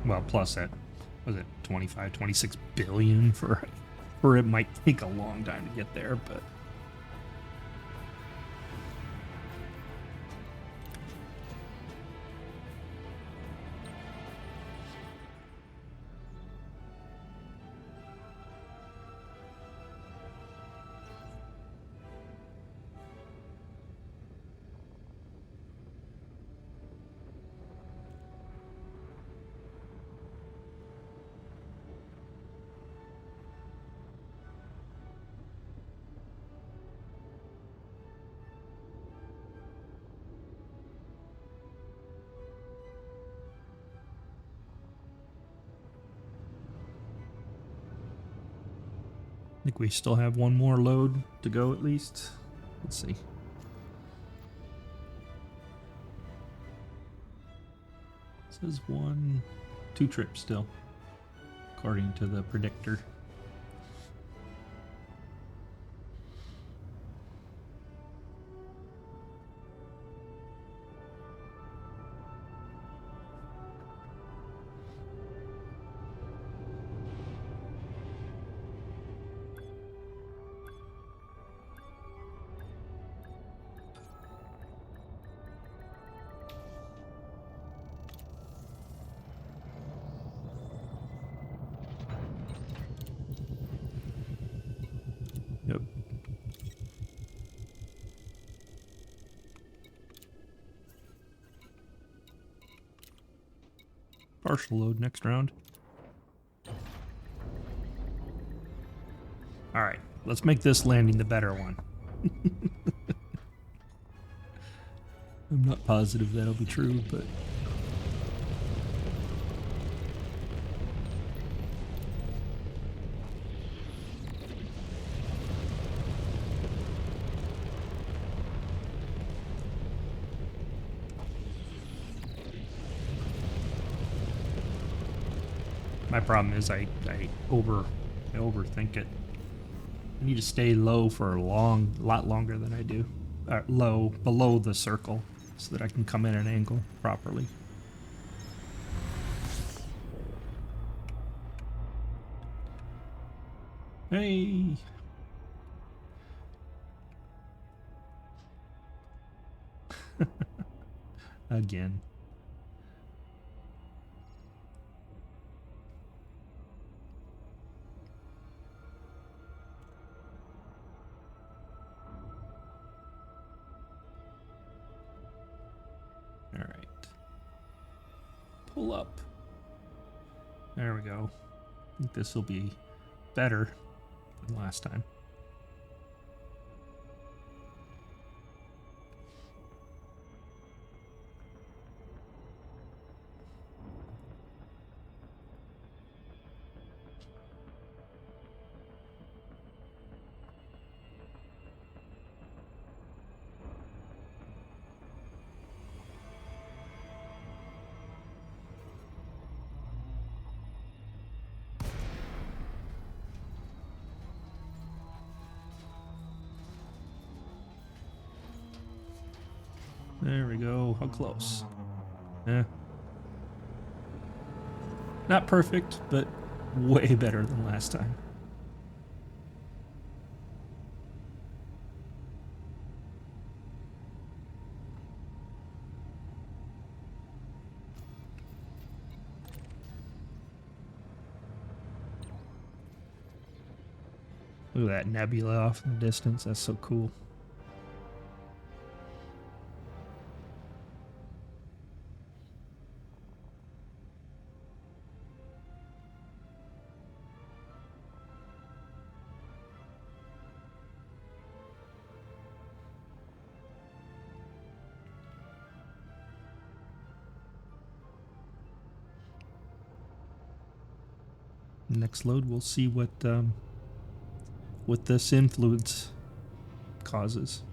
Well, plus that, was it 25, 26 billion for it might take a long time to get there, but I think we still have one more load to go at least. Let's see. It says 2 trips still, according to the predictor. Yep. Partial load next round. Alright, let's make this landing the better one. I'm not positive that'll be true, but... My problem is I overthink it. I need to stay low for a lot longer than I do. Low, below the circle, so that I can come in at an angle properly. Hey! Again. All right. Pull up. There we go. I think this will be better than last time. There we go. How close? Eh. Not perfect, but way better than last time. Look at that nebula off in the distance. That's so cool. Next load, we'll see what this influence causes.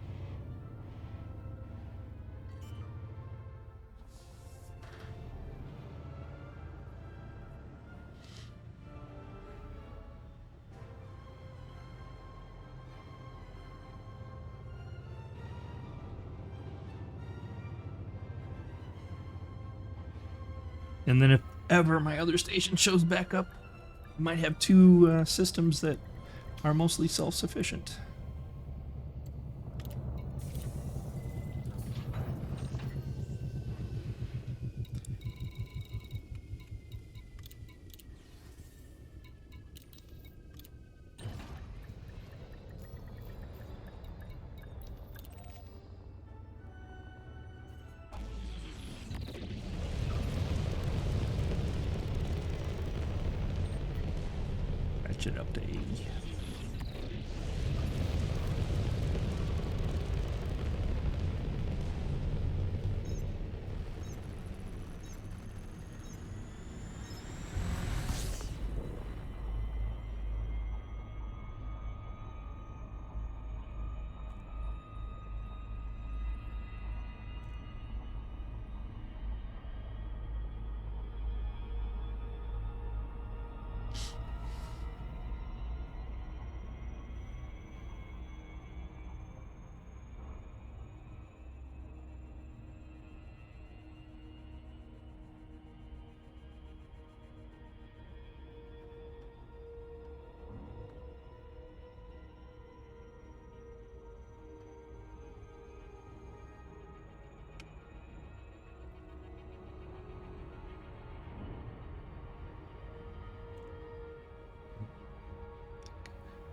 And then if ever my other station shows back up, I might have two systems that are mostly self-sufficient. Ratchet up to 80.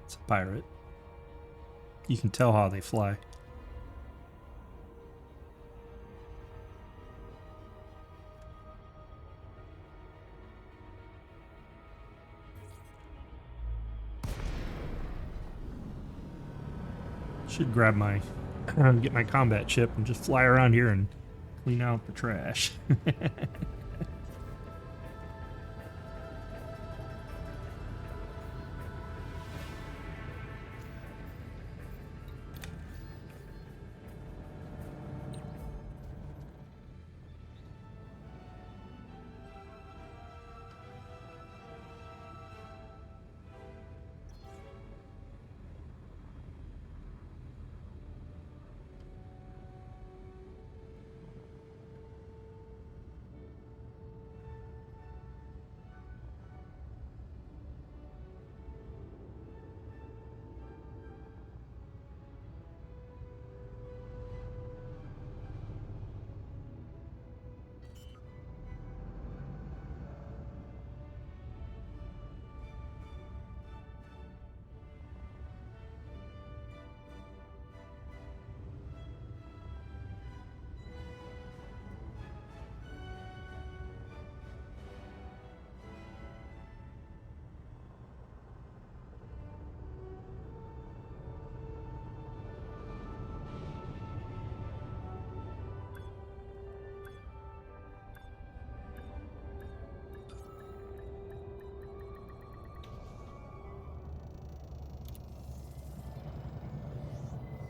It's a pirate. You can tell how they fly. Should grab my, get my combat ship and just fly around here and clean out the trash.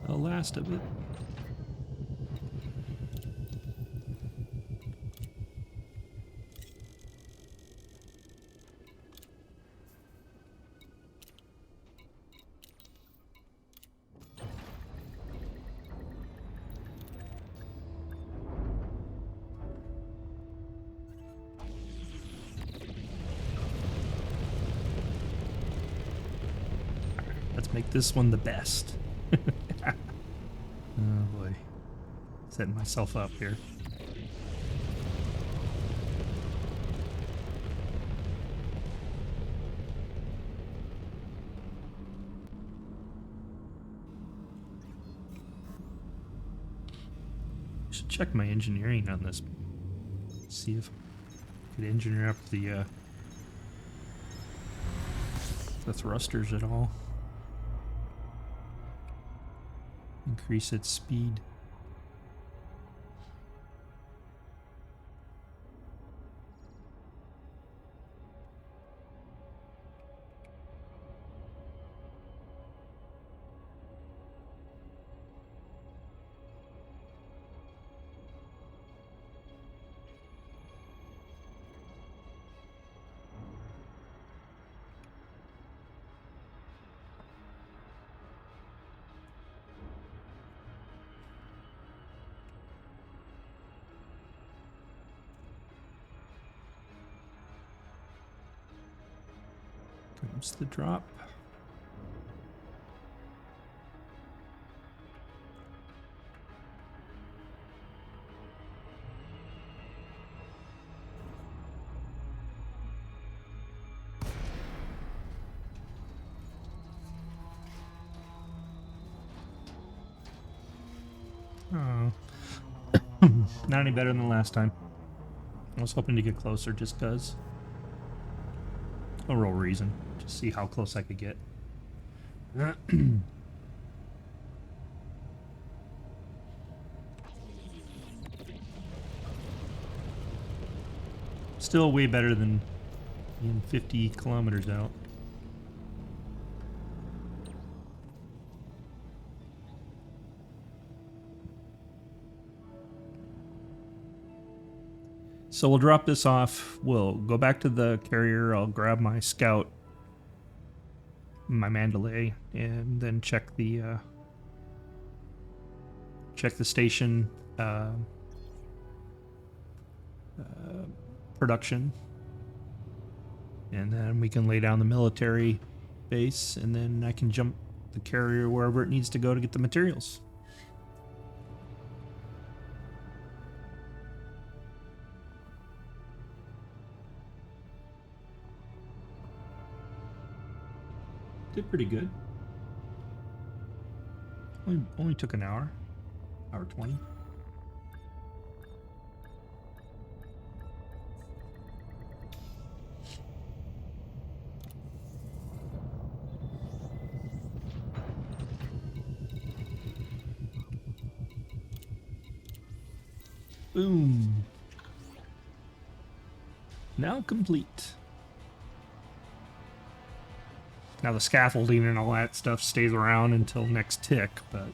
The last of it. Let's make this one the best. Oh boy. Setting myself up here. Should check my engineering on this. See if I could engineer up the thrusters at all. Increase its speed. Comes the drop. Oh. Not any better than the last time. I was hoping to get closer just because. No real reason. Just see how close I could get. Still way better than being 50 kilometers out. So we'll drop this off. We'll go back to the carrier. I'll grab my scout, my Mandalay, and then check the station production, and then we can lay down the military base, and then I can jump the carrier wherever it needs to go to get the materials. Did pretty good. Only took an hour 20. Boom. Now complete. Now the scaffolding and all that stuff stays around until next tick, but...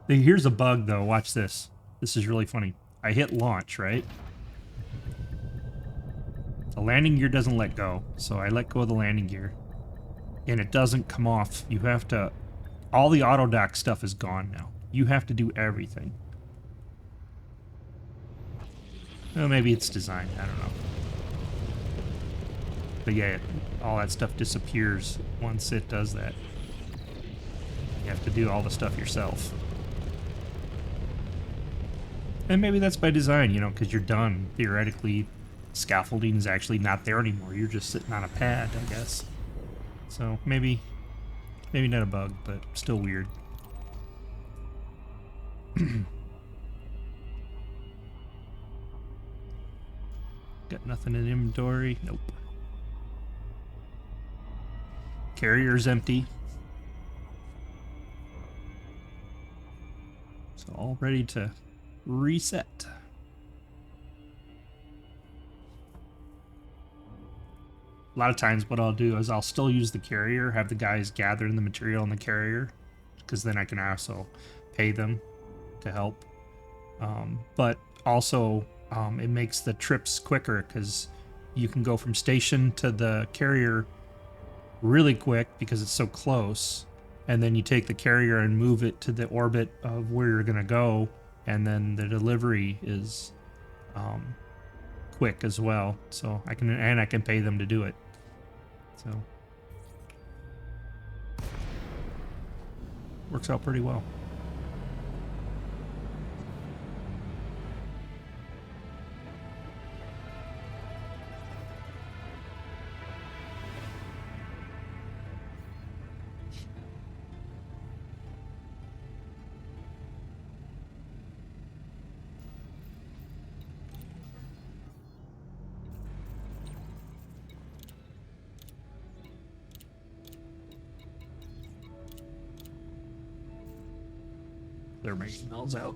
Here's a bug, though. Watch this. This is really funny. I hit launch, right? The landing gear doesn't let go, so I let go of the landing gear. And it doesn't come off. You have to... All the auto dock stuff is gone now. You have to do everything. Well, maybe it's design. I don't know. But yeah, all that stuff disappears once it does that. You have to do all the stuff yourself. And maybe that's by design, you know, because you're done. Theoretically, scaffolding is actually not there anymore. You're just sitting on a pad, I guess. So maybe not a bug, but still weird. Got nothing in inventory. Nope. Carrier's empty. So all ready to reset. A lot of times what I'll do is I'll still use the carrier, have the guys gather the material in the carrier, because then I can also pay them to help. But also it makes the trips quicker because you can go from station to the carrier really quick because it's so close, and then you take the carrier and move it to the orbit of where you're going to go, and then the delivery is quick as well. So I can pay them to do it. So works out pretty well. They're making those out.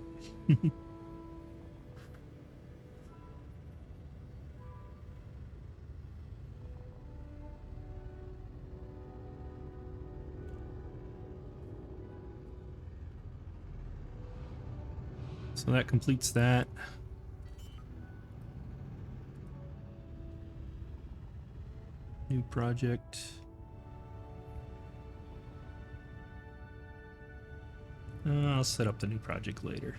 So that completes that. New project. I'll set up the new project later.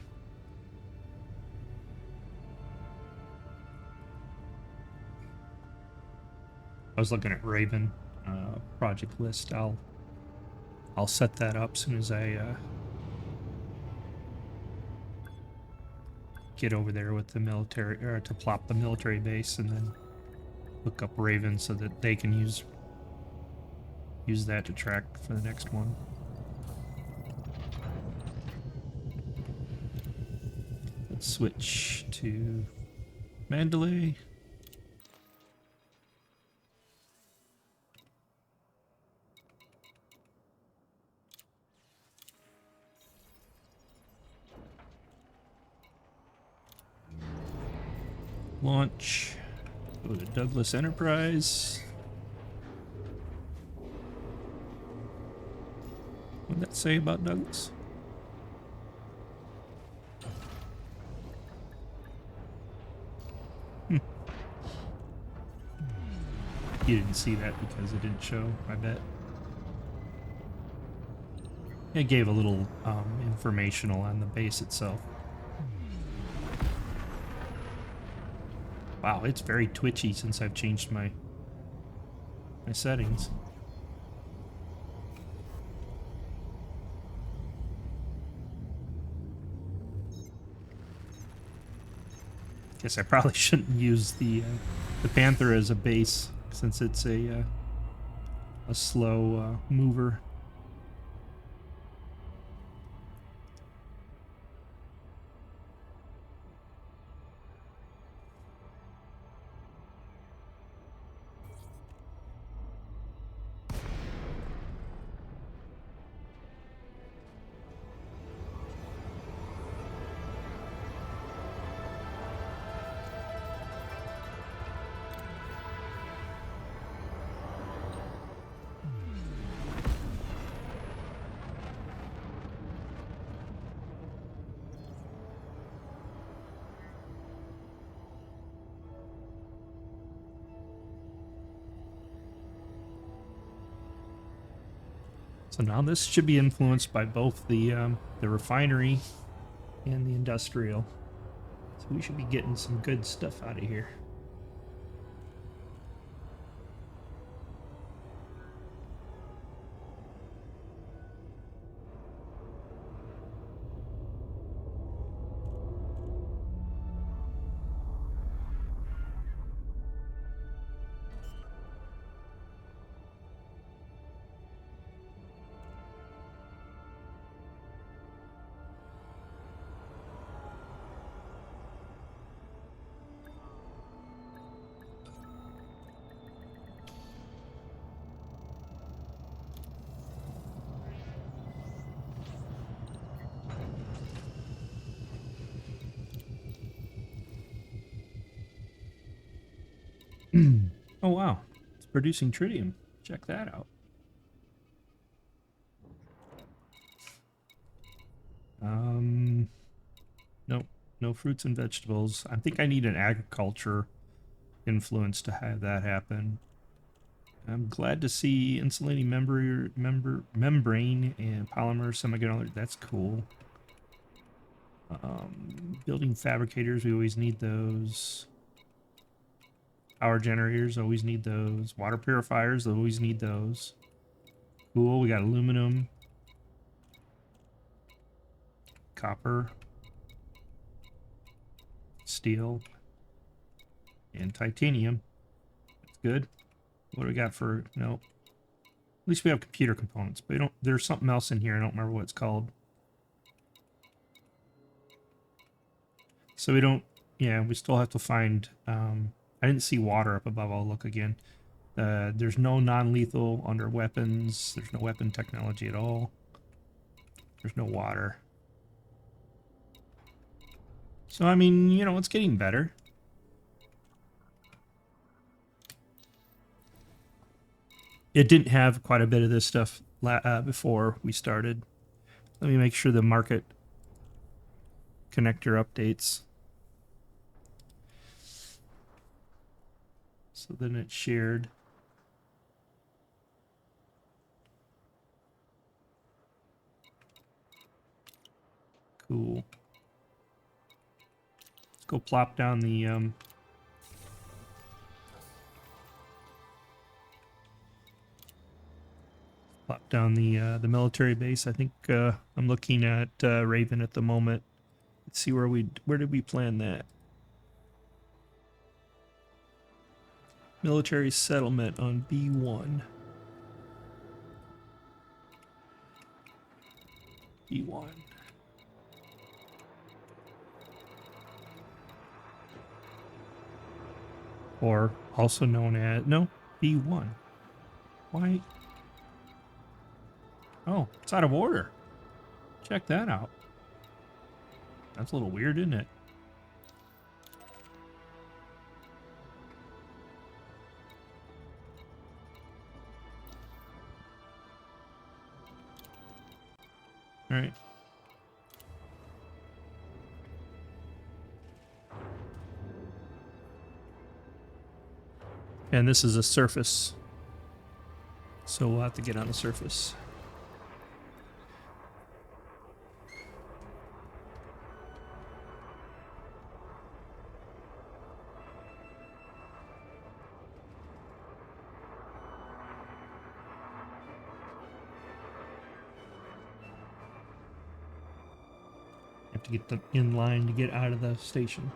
I was looking at Raven project list. I'll set that up as soon as I get over there with the military, or to plop the military base, and then look up Raven so that they can use that to track for the next one. Let's switch to Mandalay. Launch. Go to Douglas Enterprise. What did that say about Douglas? You didn't see that because it didn't show, I bet. It gave a little informational on the base itself. Wow, it's very twitchy since I've changed my settings. Guess I probably shouldn't use the Panther as a base, since it's a slow mover. So now this should be influenced by both the refinery and the industrial. So we should be getting some good stuff out of here. Oh wow, it's producing tritium. Check that out. Nope, no fruits and vegetables. I think I need an agriculture influence to have that happen. I'm glad to see insulating membrane and polymer semiconductor. That's cool. Building fabricators, we always need those. Power generators, always need those. Water purifiers, always need those. Cool, we got aluminum. Copper. Steel. And titanium. That's good. What do we got for... No. At least we have computer components, but we don't... There's something else in here, I don't remember what it's called. So we don't... Yeah, we still have to find... I didn't see water up above. I'll look again. There's no non-lethal under weapons. There's no weapon technology at all. There's no water. So, I mean, you know, it's getting better. It didn't have quite a bit of this stuff before we started. Let me make sure the market connector updates. So then it's shared. Cool. Let's go plop down the the military base. I think I'm looking at Raven at the moment. Let's see where did we plan that? Military settlement on B1. B1. Or also known as... No, B1. Why? Oh, it's out of order. Check that out. That's a little weird, isn't it? All right. And this is a surface. So we'll have to get on the surface. Have to get them in line to get out of the station.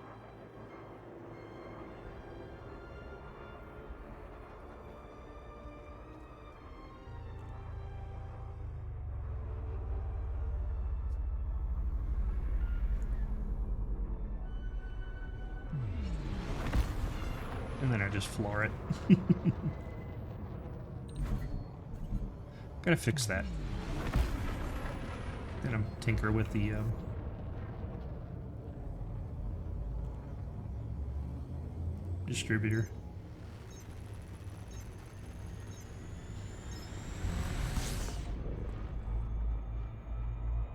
And then I just floor it. Gotta fix that. Then I'm tinker with the distributor.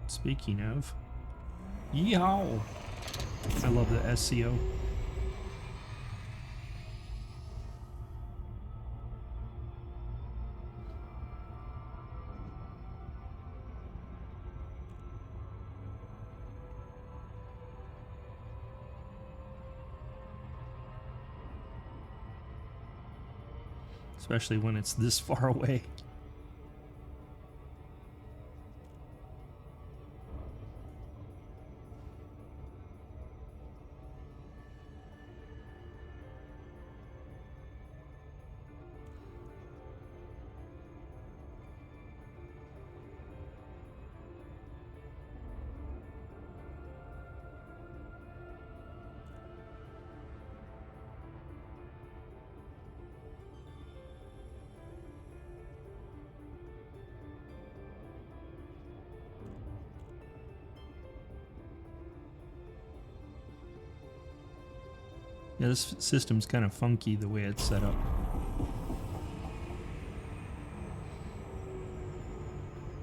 Speaking of, yeehaw! I love the SCO. especially when it's this far away. Yeah, this system's kind of funky the way it's set up.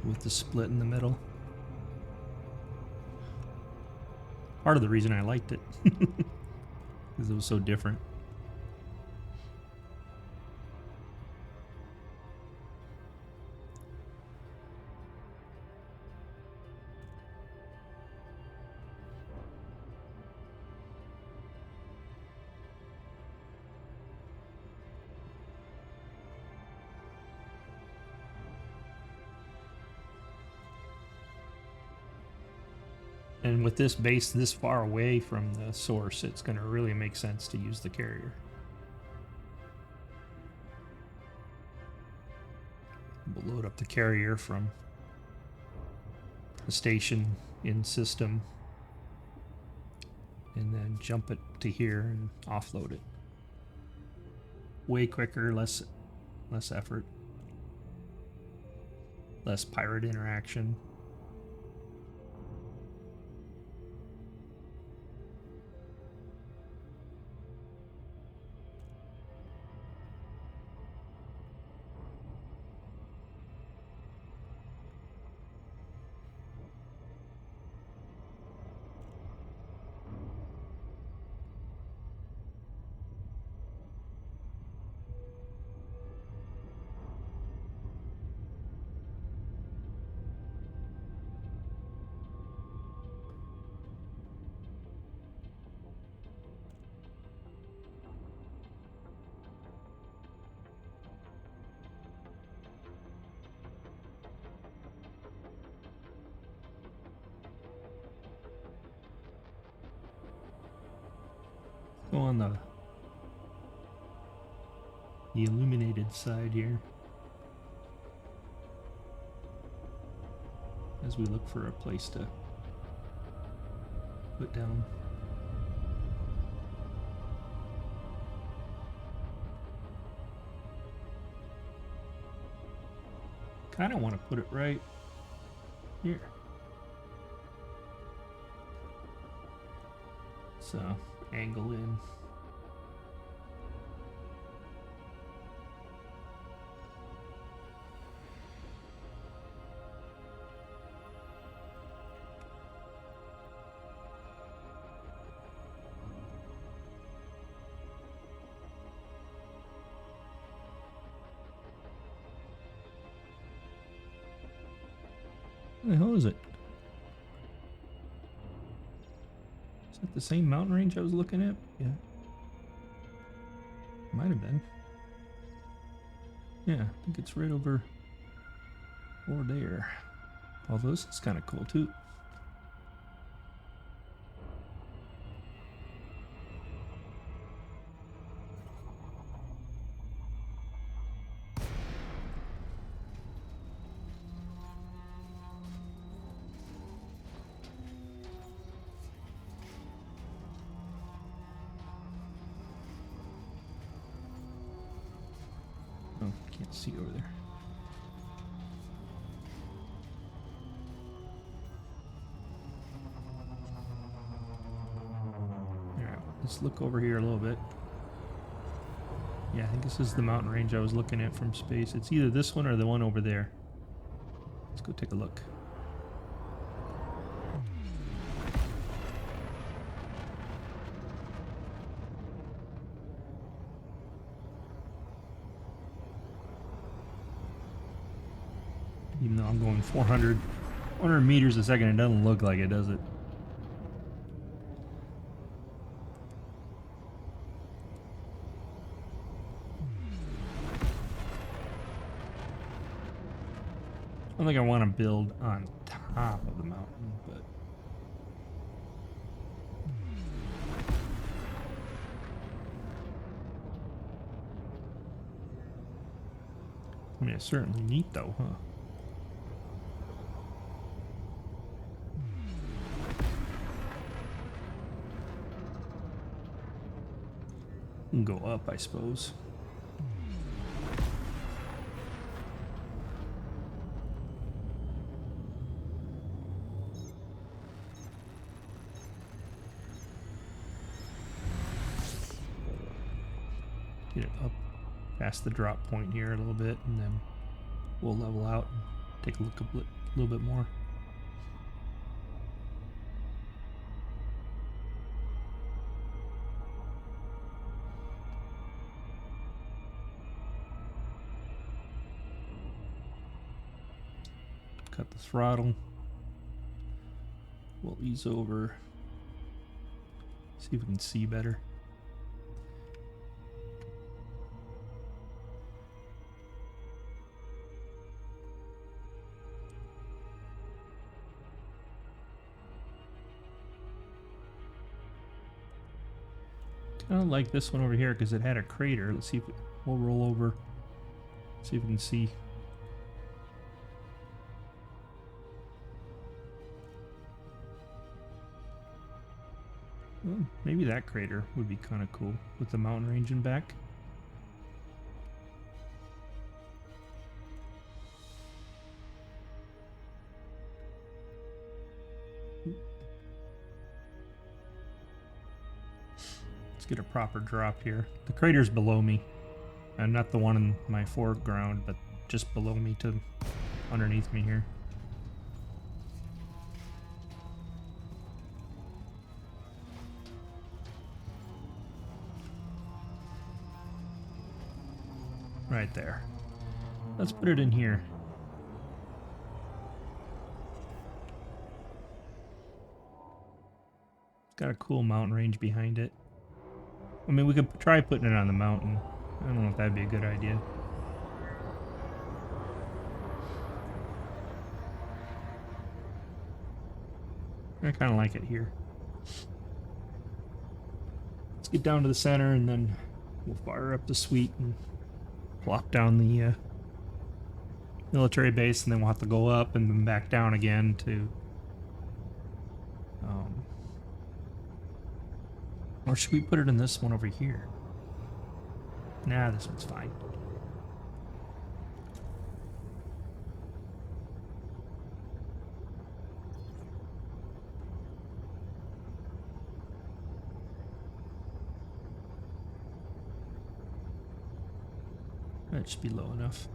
With the split in the middle. Part of the reason I liked it. Because it was so different. And with this base this far away from the source, it's going to really make sense to use the carrier. We'll load up the carrier from the station in system and then jump it to here and offload it. Way quicker, less effort, less pirate interaction. Go on the illuminated side here as we look for a place to put down. Kind of want to put it right here. So angle in. What the hell is it? Is that the same mountain range I was looking at? Yeah. Might have been. Yeah, I think it's right over there. Although this is kind of cool too. Oh, can't see over there. Alright, let's look over here a little bit. Yeah, I think this is the mountain range I was looking at from space. It's either this one or the one over there. Let's go take a look. Even though I'm going 400 meters a second, it doesn't look like it, does it? don't think I want to build on top of the mountain, but I mean, it's certainly neat though, huh? Can go up, I suppose. Get it up past the drop point here a little bit, and then we'll level out and take a look a little bit more. Cut the throttle. We'll ease over. See if we can see better. Kind of like this one over here because it had a crater. Let's see if we'll roll over. See if we can see. Well, maybe that crater would be kind of cool with the mountain range in back. Let's get a proper drop here. The crater's below me. And not the one in my foreground, but just below me to underneath me here. Right there. Let's put it in here. It's got a cool mountain range behind it. I mean, we could try putting it on the mountain. I don't know if that'd be a good idea. I kind of like it here. Let's get down to the center and then we'll fire up the suite and plop down the military base, and then we'll have to go up and then back down again to or should we put it in this one over here? Nah, this one's fine. That should be low enough.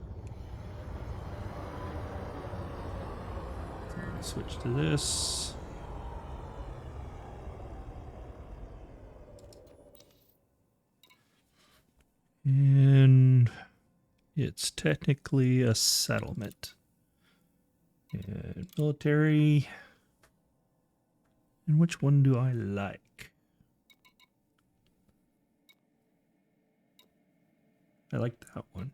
So I'll switch to this. And it's technically a settlement. And military. And which one do I like? I like that one.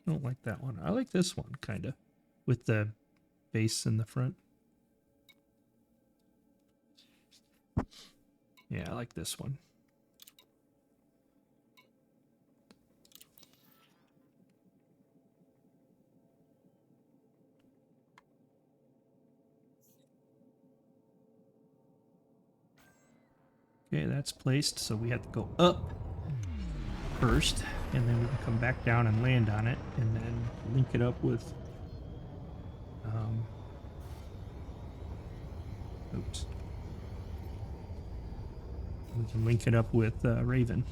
I don't like that one. I like this one, kind of, with the base in the front. Yeah, I like this one. Okay, that's placed, so we have to go up first, and then we can come back down and land on it, and then link it up with oops. We can link it up with RYZEN.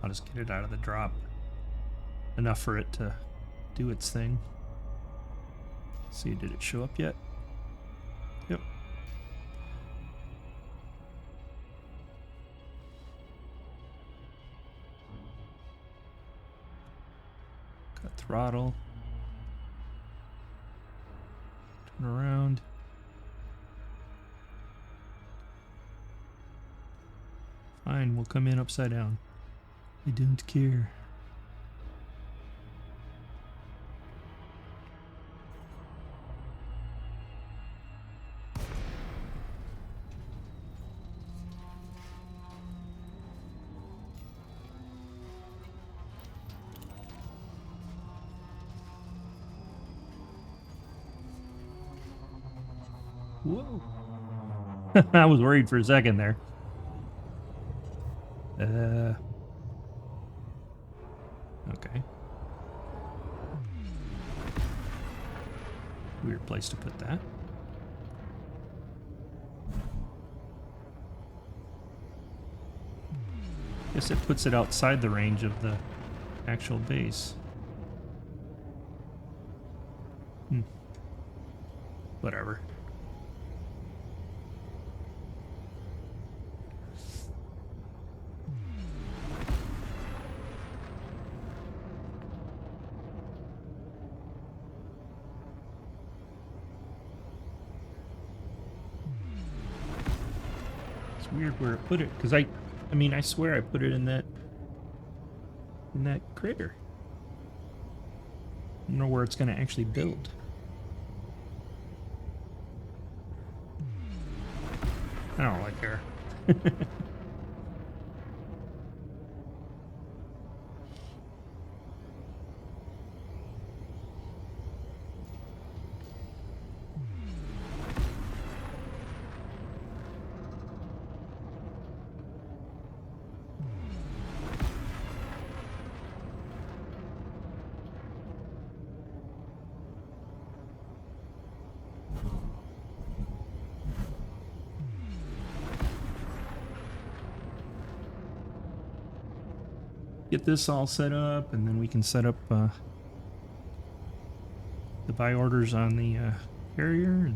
I'll just get it out of the drop. Enough for it to do its thing. See, did it show up yet? Yep. Throttle. Turn around. Fine, we'll come in upside down. I don't care. Whoa. I was worried for a second there. Okay. Weird place to put that. Guess it puts it outside the range of the actual base. Whatever. It's weird where it put it, because I mean, I swear I put it in that crater. I don't know where it's going to actually build. I don't like her. Get this all set up, and then we can set up the buy orders on the carrier. And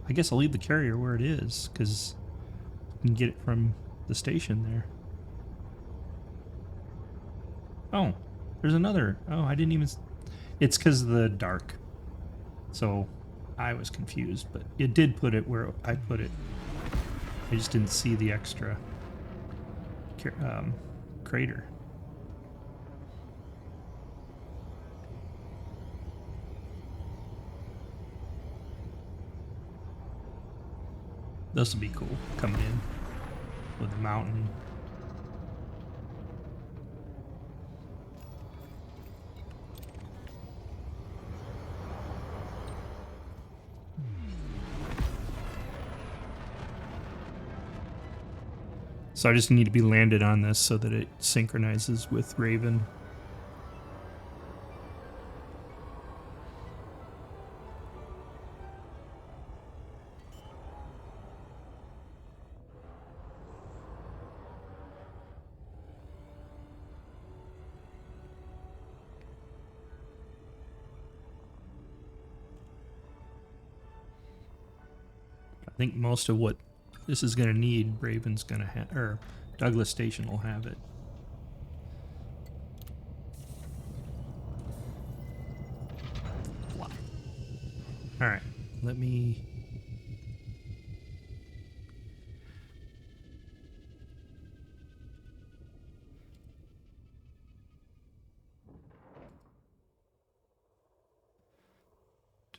I guess I'll leave the carrier where it is, because you can get it from the station there. Oh, there's another. Oh, I didn't even... It's because of the dark. So I was confused, but it did put it where I put it. I just didn't see the extra crater. This will be cool, coming in with the mountain. So I just need to be landed on this so that it synchronizes with RYZEN. I think most of what this is going to need, RYZEN's going to have, or Douglas Station will have it. Wow. All right, let me...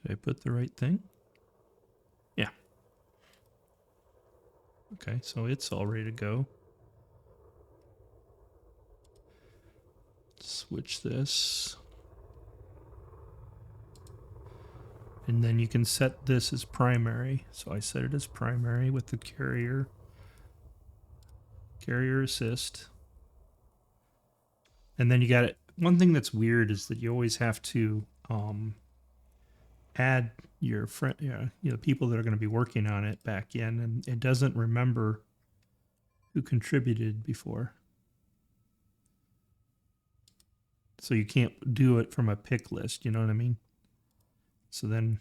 Did I put the right thing? Yeah. Okay, so it's all ready to go. Switch this. And then you can set this as primary. So I set it as primary with the carrier. Carrier assist. And then you got it. One thing that's weird is that you always have to add your friend, people that are going to be working on it back in, and it doesn't remember who contributed before. So you can't do it from a pick list, you know what I mean? So then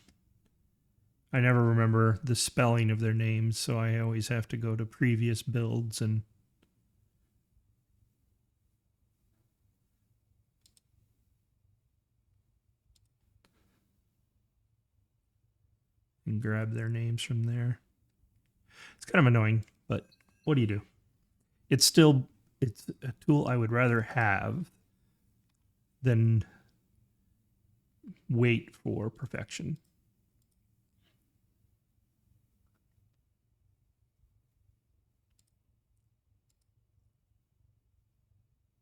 I never remember the spelling of their names, so I always have to go to previous builds and can grab their names from there. It's kind of annoying, but what do you do? It's a tool I would rather have than wait for perfection.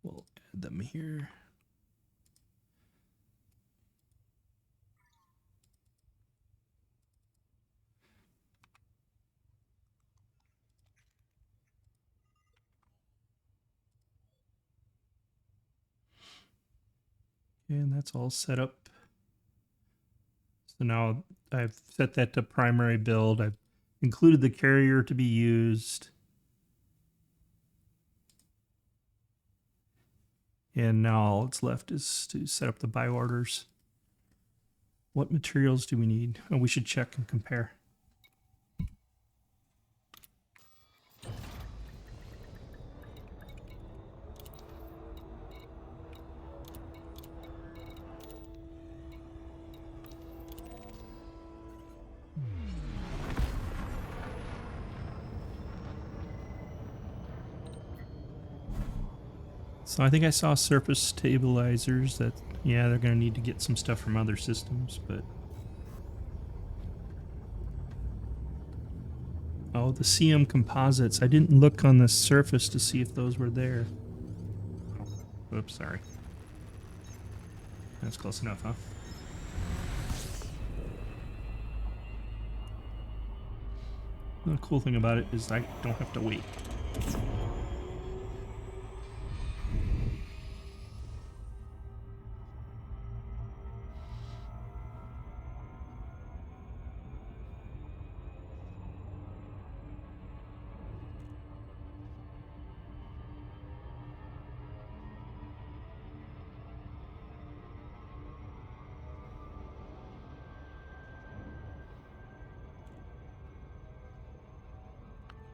We'll add them here. And that's all set up. So now I've set that to primary build. I've included the carrier to be used. And now all that's left is to set up the buy orders. What materials do we need? Oh, we should check and compare. So I think I saw surface stabilizers that, yeah, they're going to need to get some stuff from other systems, but... Oh, the CM composites. I didn't look on the surface to see if those were there. Oh, oops, sorry. That's close enough, huh? The cool thing about it is I don't have to wait.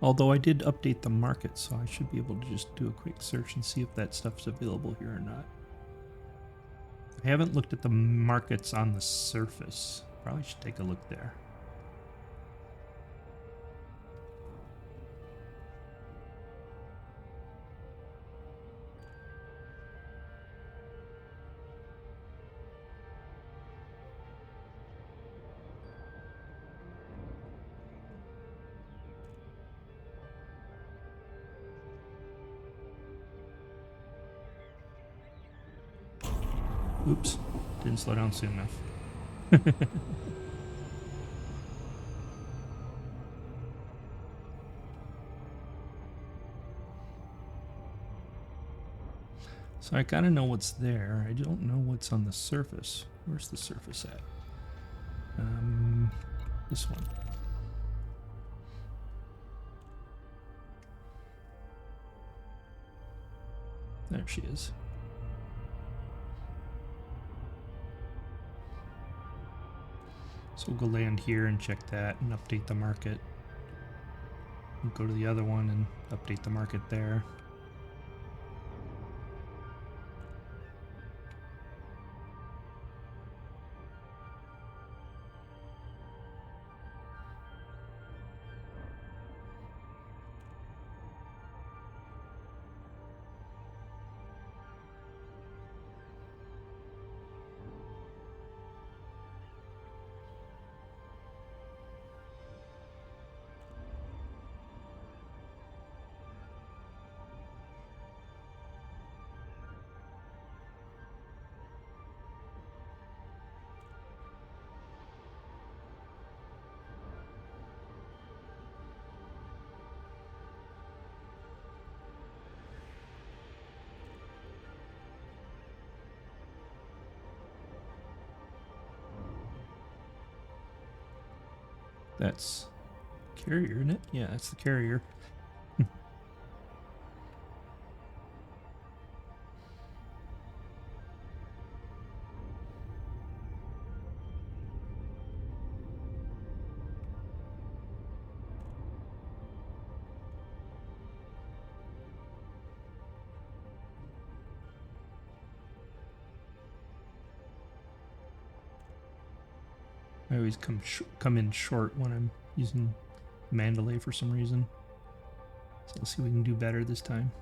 Although I did update the market, so I should be able to just do a quick search and see if that stuff's available here or not. I haven't looked at the markets on the surface. Probably should take a look there. Oops, didn't slow down soon enough. So I gotta know what's there. I don't know what's on the surface. Where's the surface at? This one. There she is. So we'll go land here and check that and update the market. We'll go to the other one and update the market there. That's carrier, isn't it? Yeah, that's the carrier. I always come in short when I'm using Mandalay for some reason. So let's see if we can do better this time.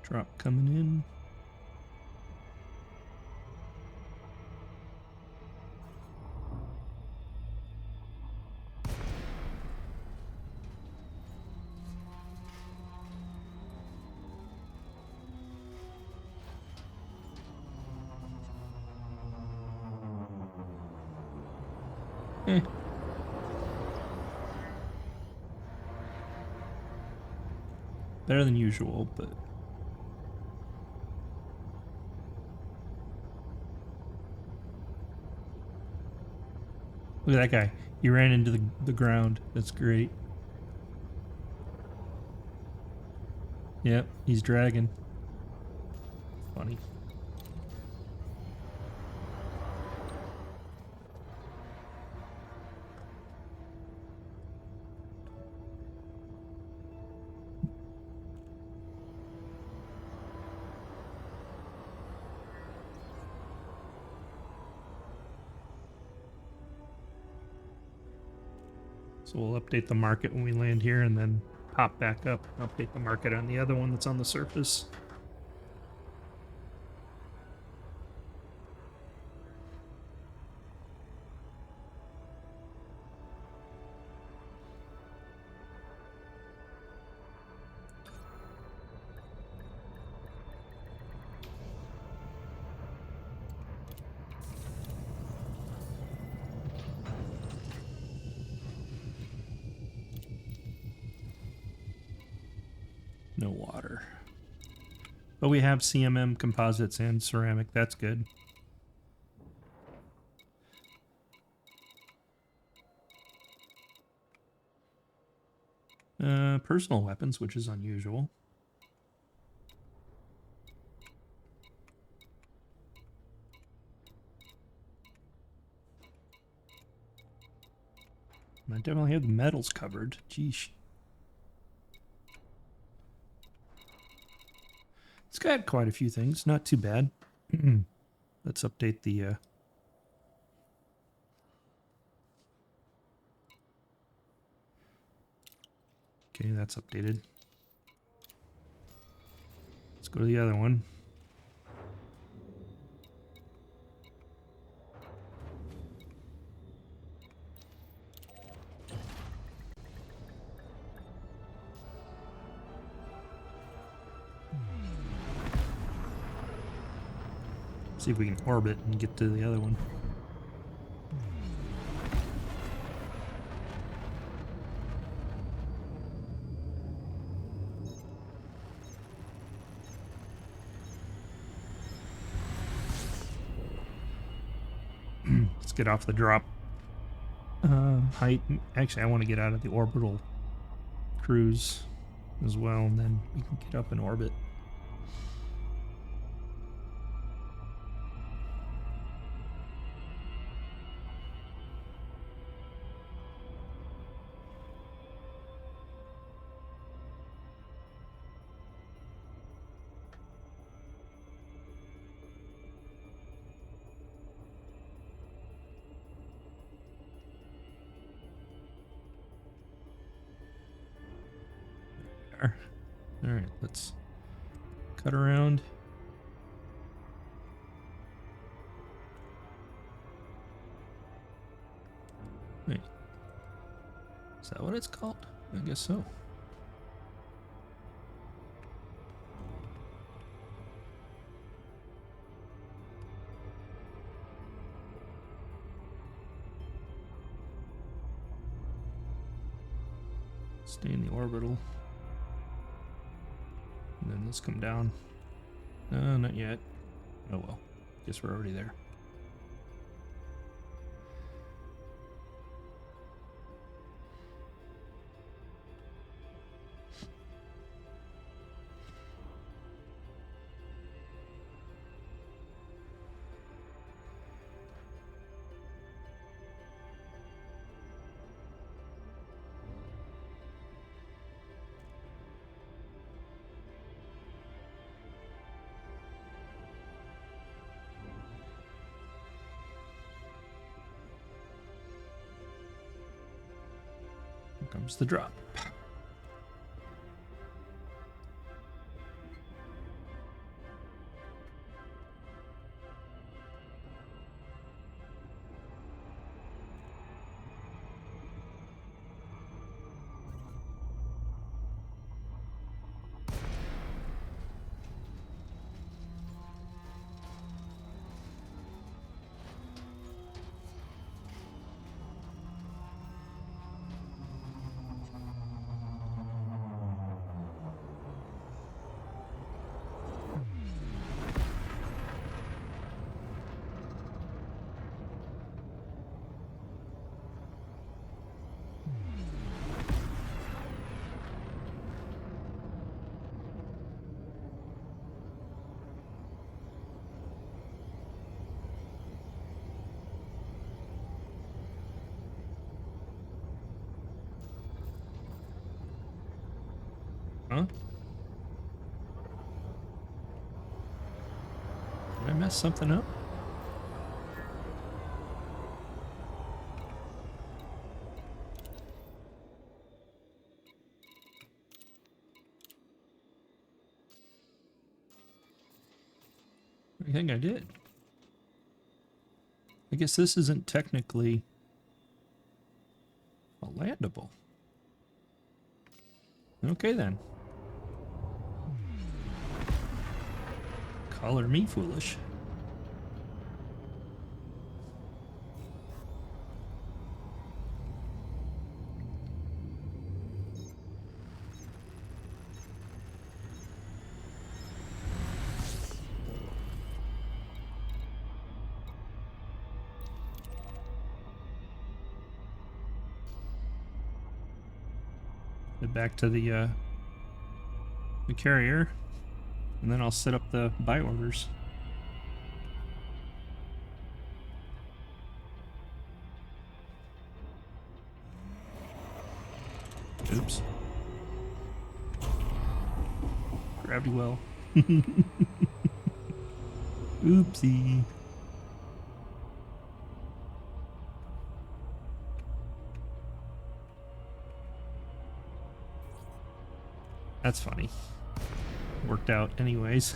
Drop coming in. Better than usual, but look at that guy. He ran into the ground. That's great. Yep, he's dragging. Funny. So we'll update the market when we land here and then pop back up and update the market on the other one that's on the surface. No water. But we have CMM composites and ceramic. That's good. Personal weapons, which is unusual. I definitely have the metals covered. Geesh. It's got quite a few things. Not too bad. Let's update the... Okay, that's updated. Let's go to the other one. See if we can orbit and get to the other one. Let's get off the drop height. Actually, I want to get out of the orbital cruise as well, and then we can get up in orbit. All right, let's cut around. Wait, is that what it's called? I guess so. Stay in the orbital. And then let's come down. No, not yet. Oh well. Guess we're already there. Here comes the drop. Huh? Did I mess something up? I think I did. I guess this isn't technically a landable. Okay then. Color me foolish. Head back to the carrier, and then I'll set up the buy orders. Oops. Gravity well. Oopsie. That's funny. Worked out anyways.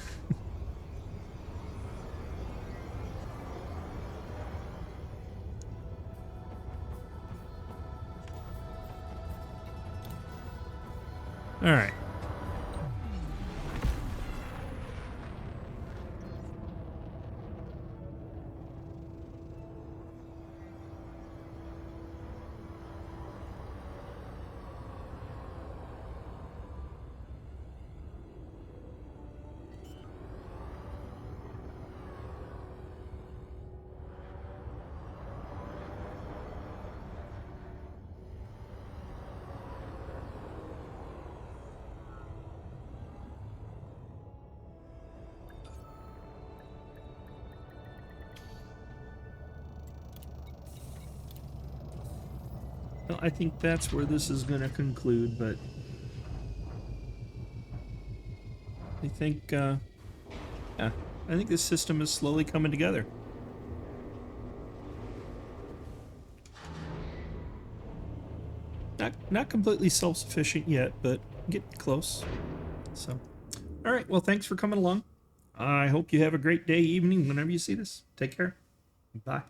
All right. Well, I think that's where this is going to conclude, but I think, yeah, I think this system is slowly coming together. Not completely self-sufficient yet, but getting close. So, all right, well, thanks for coming along. I hope you have a great day, evening, whenever you see this. Take care. Bye.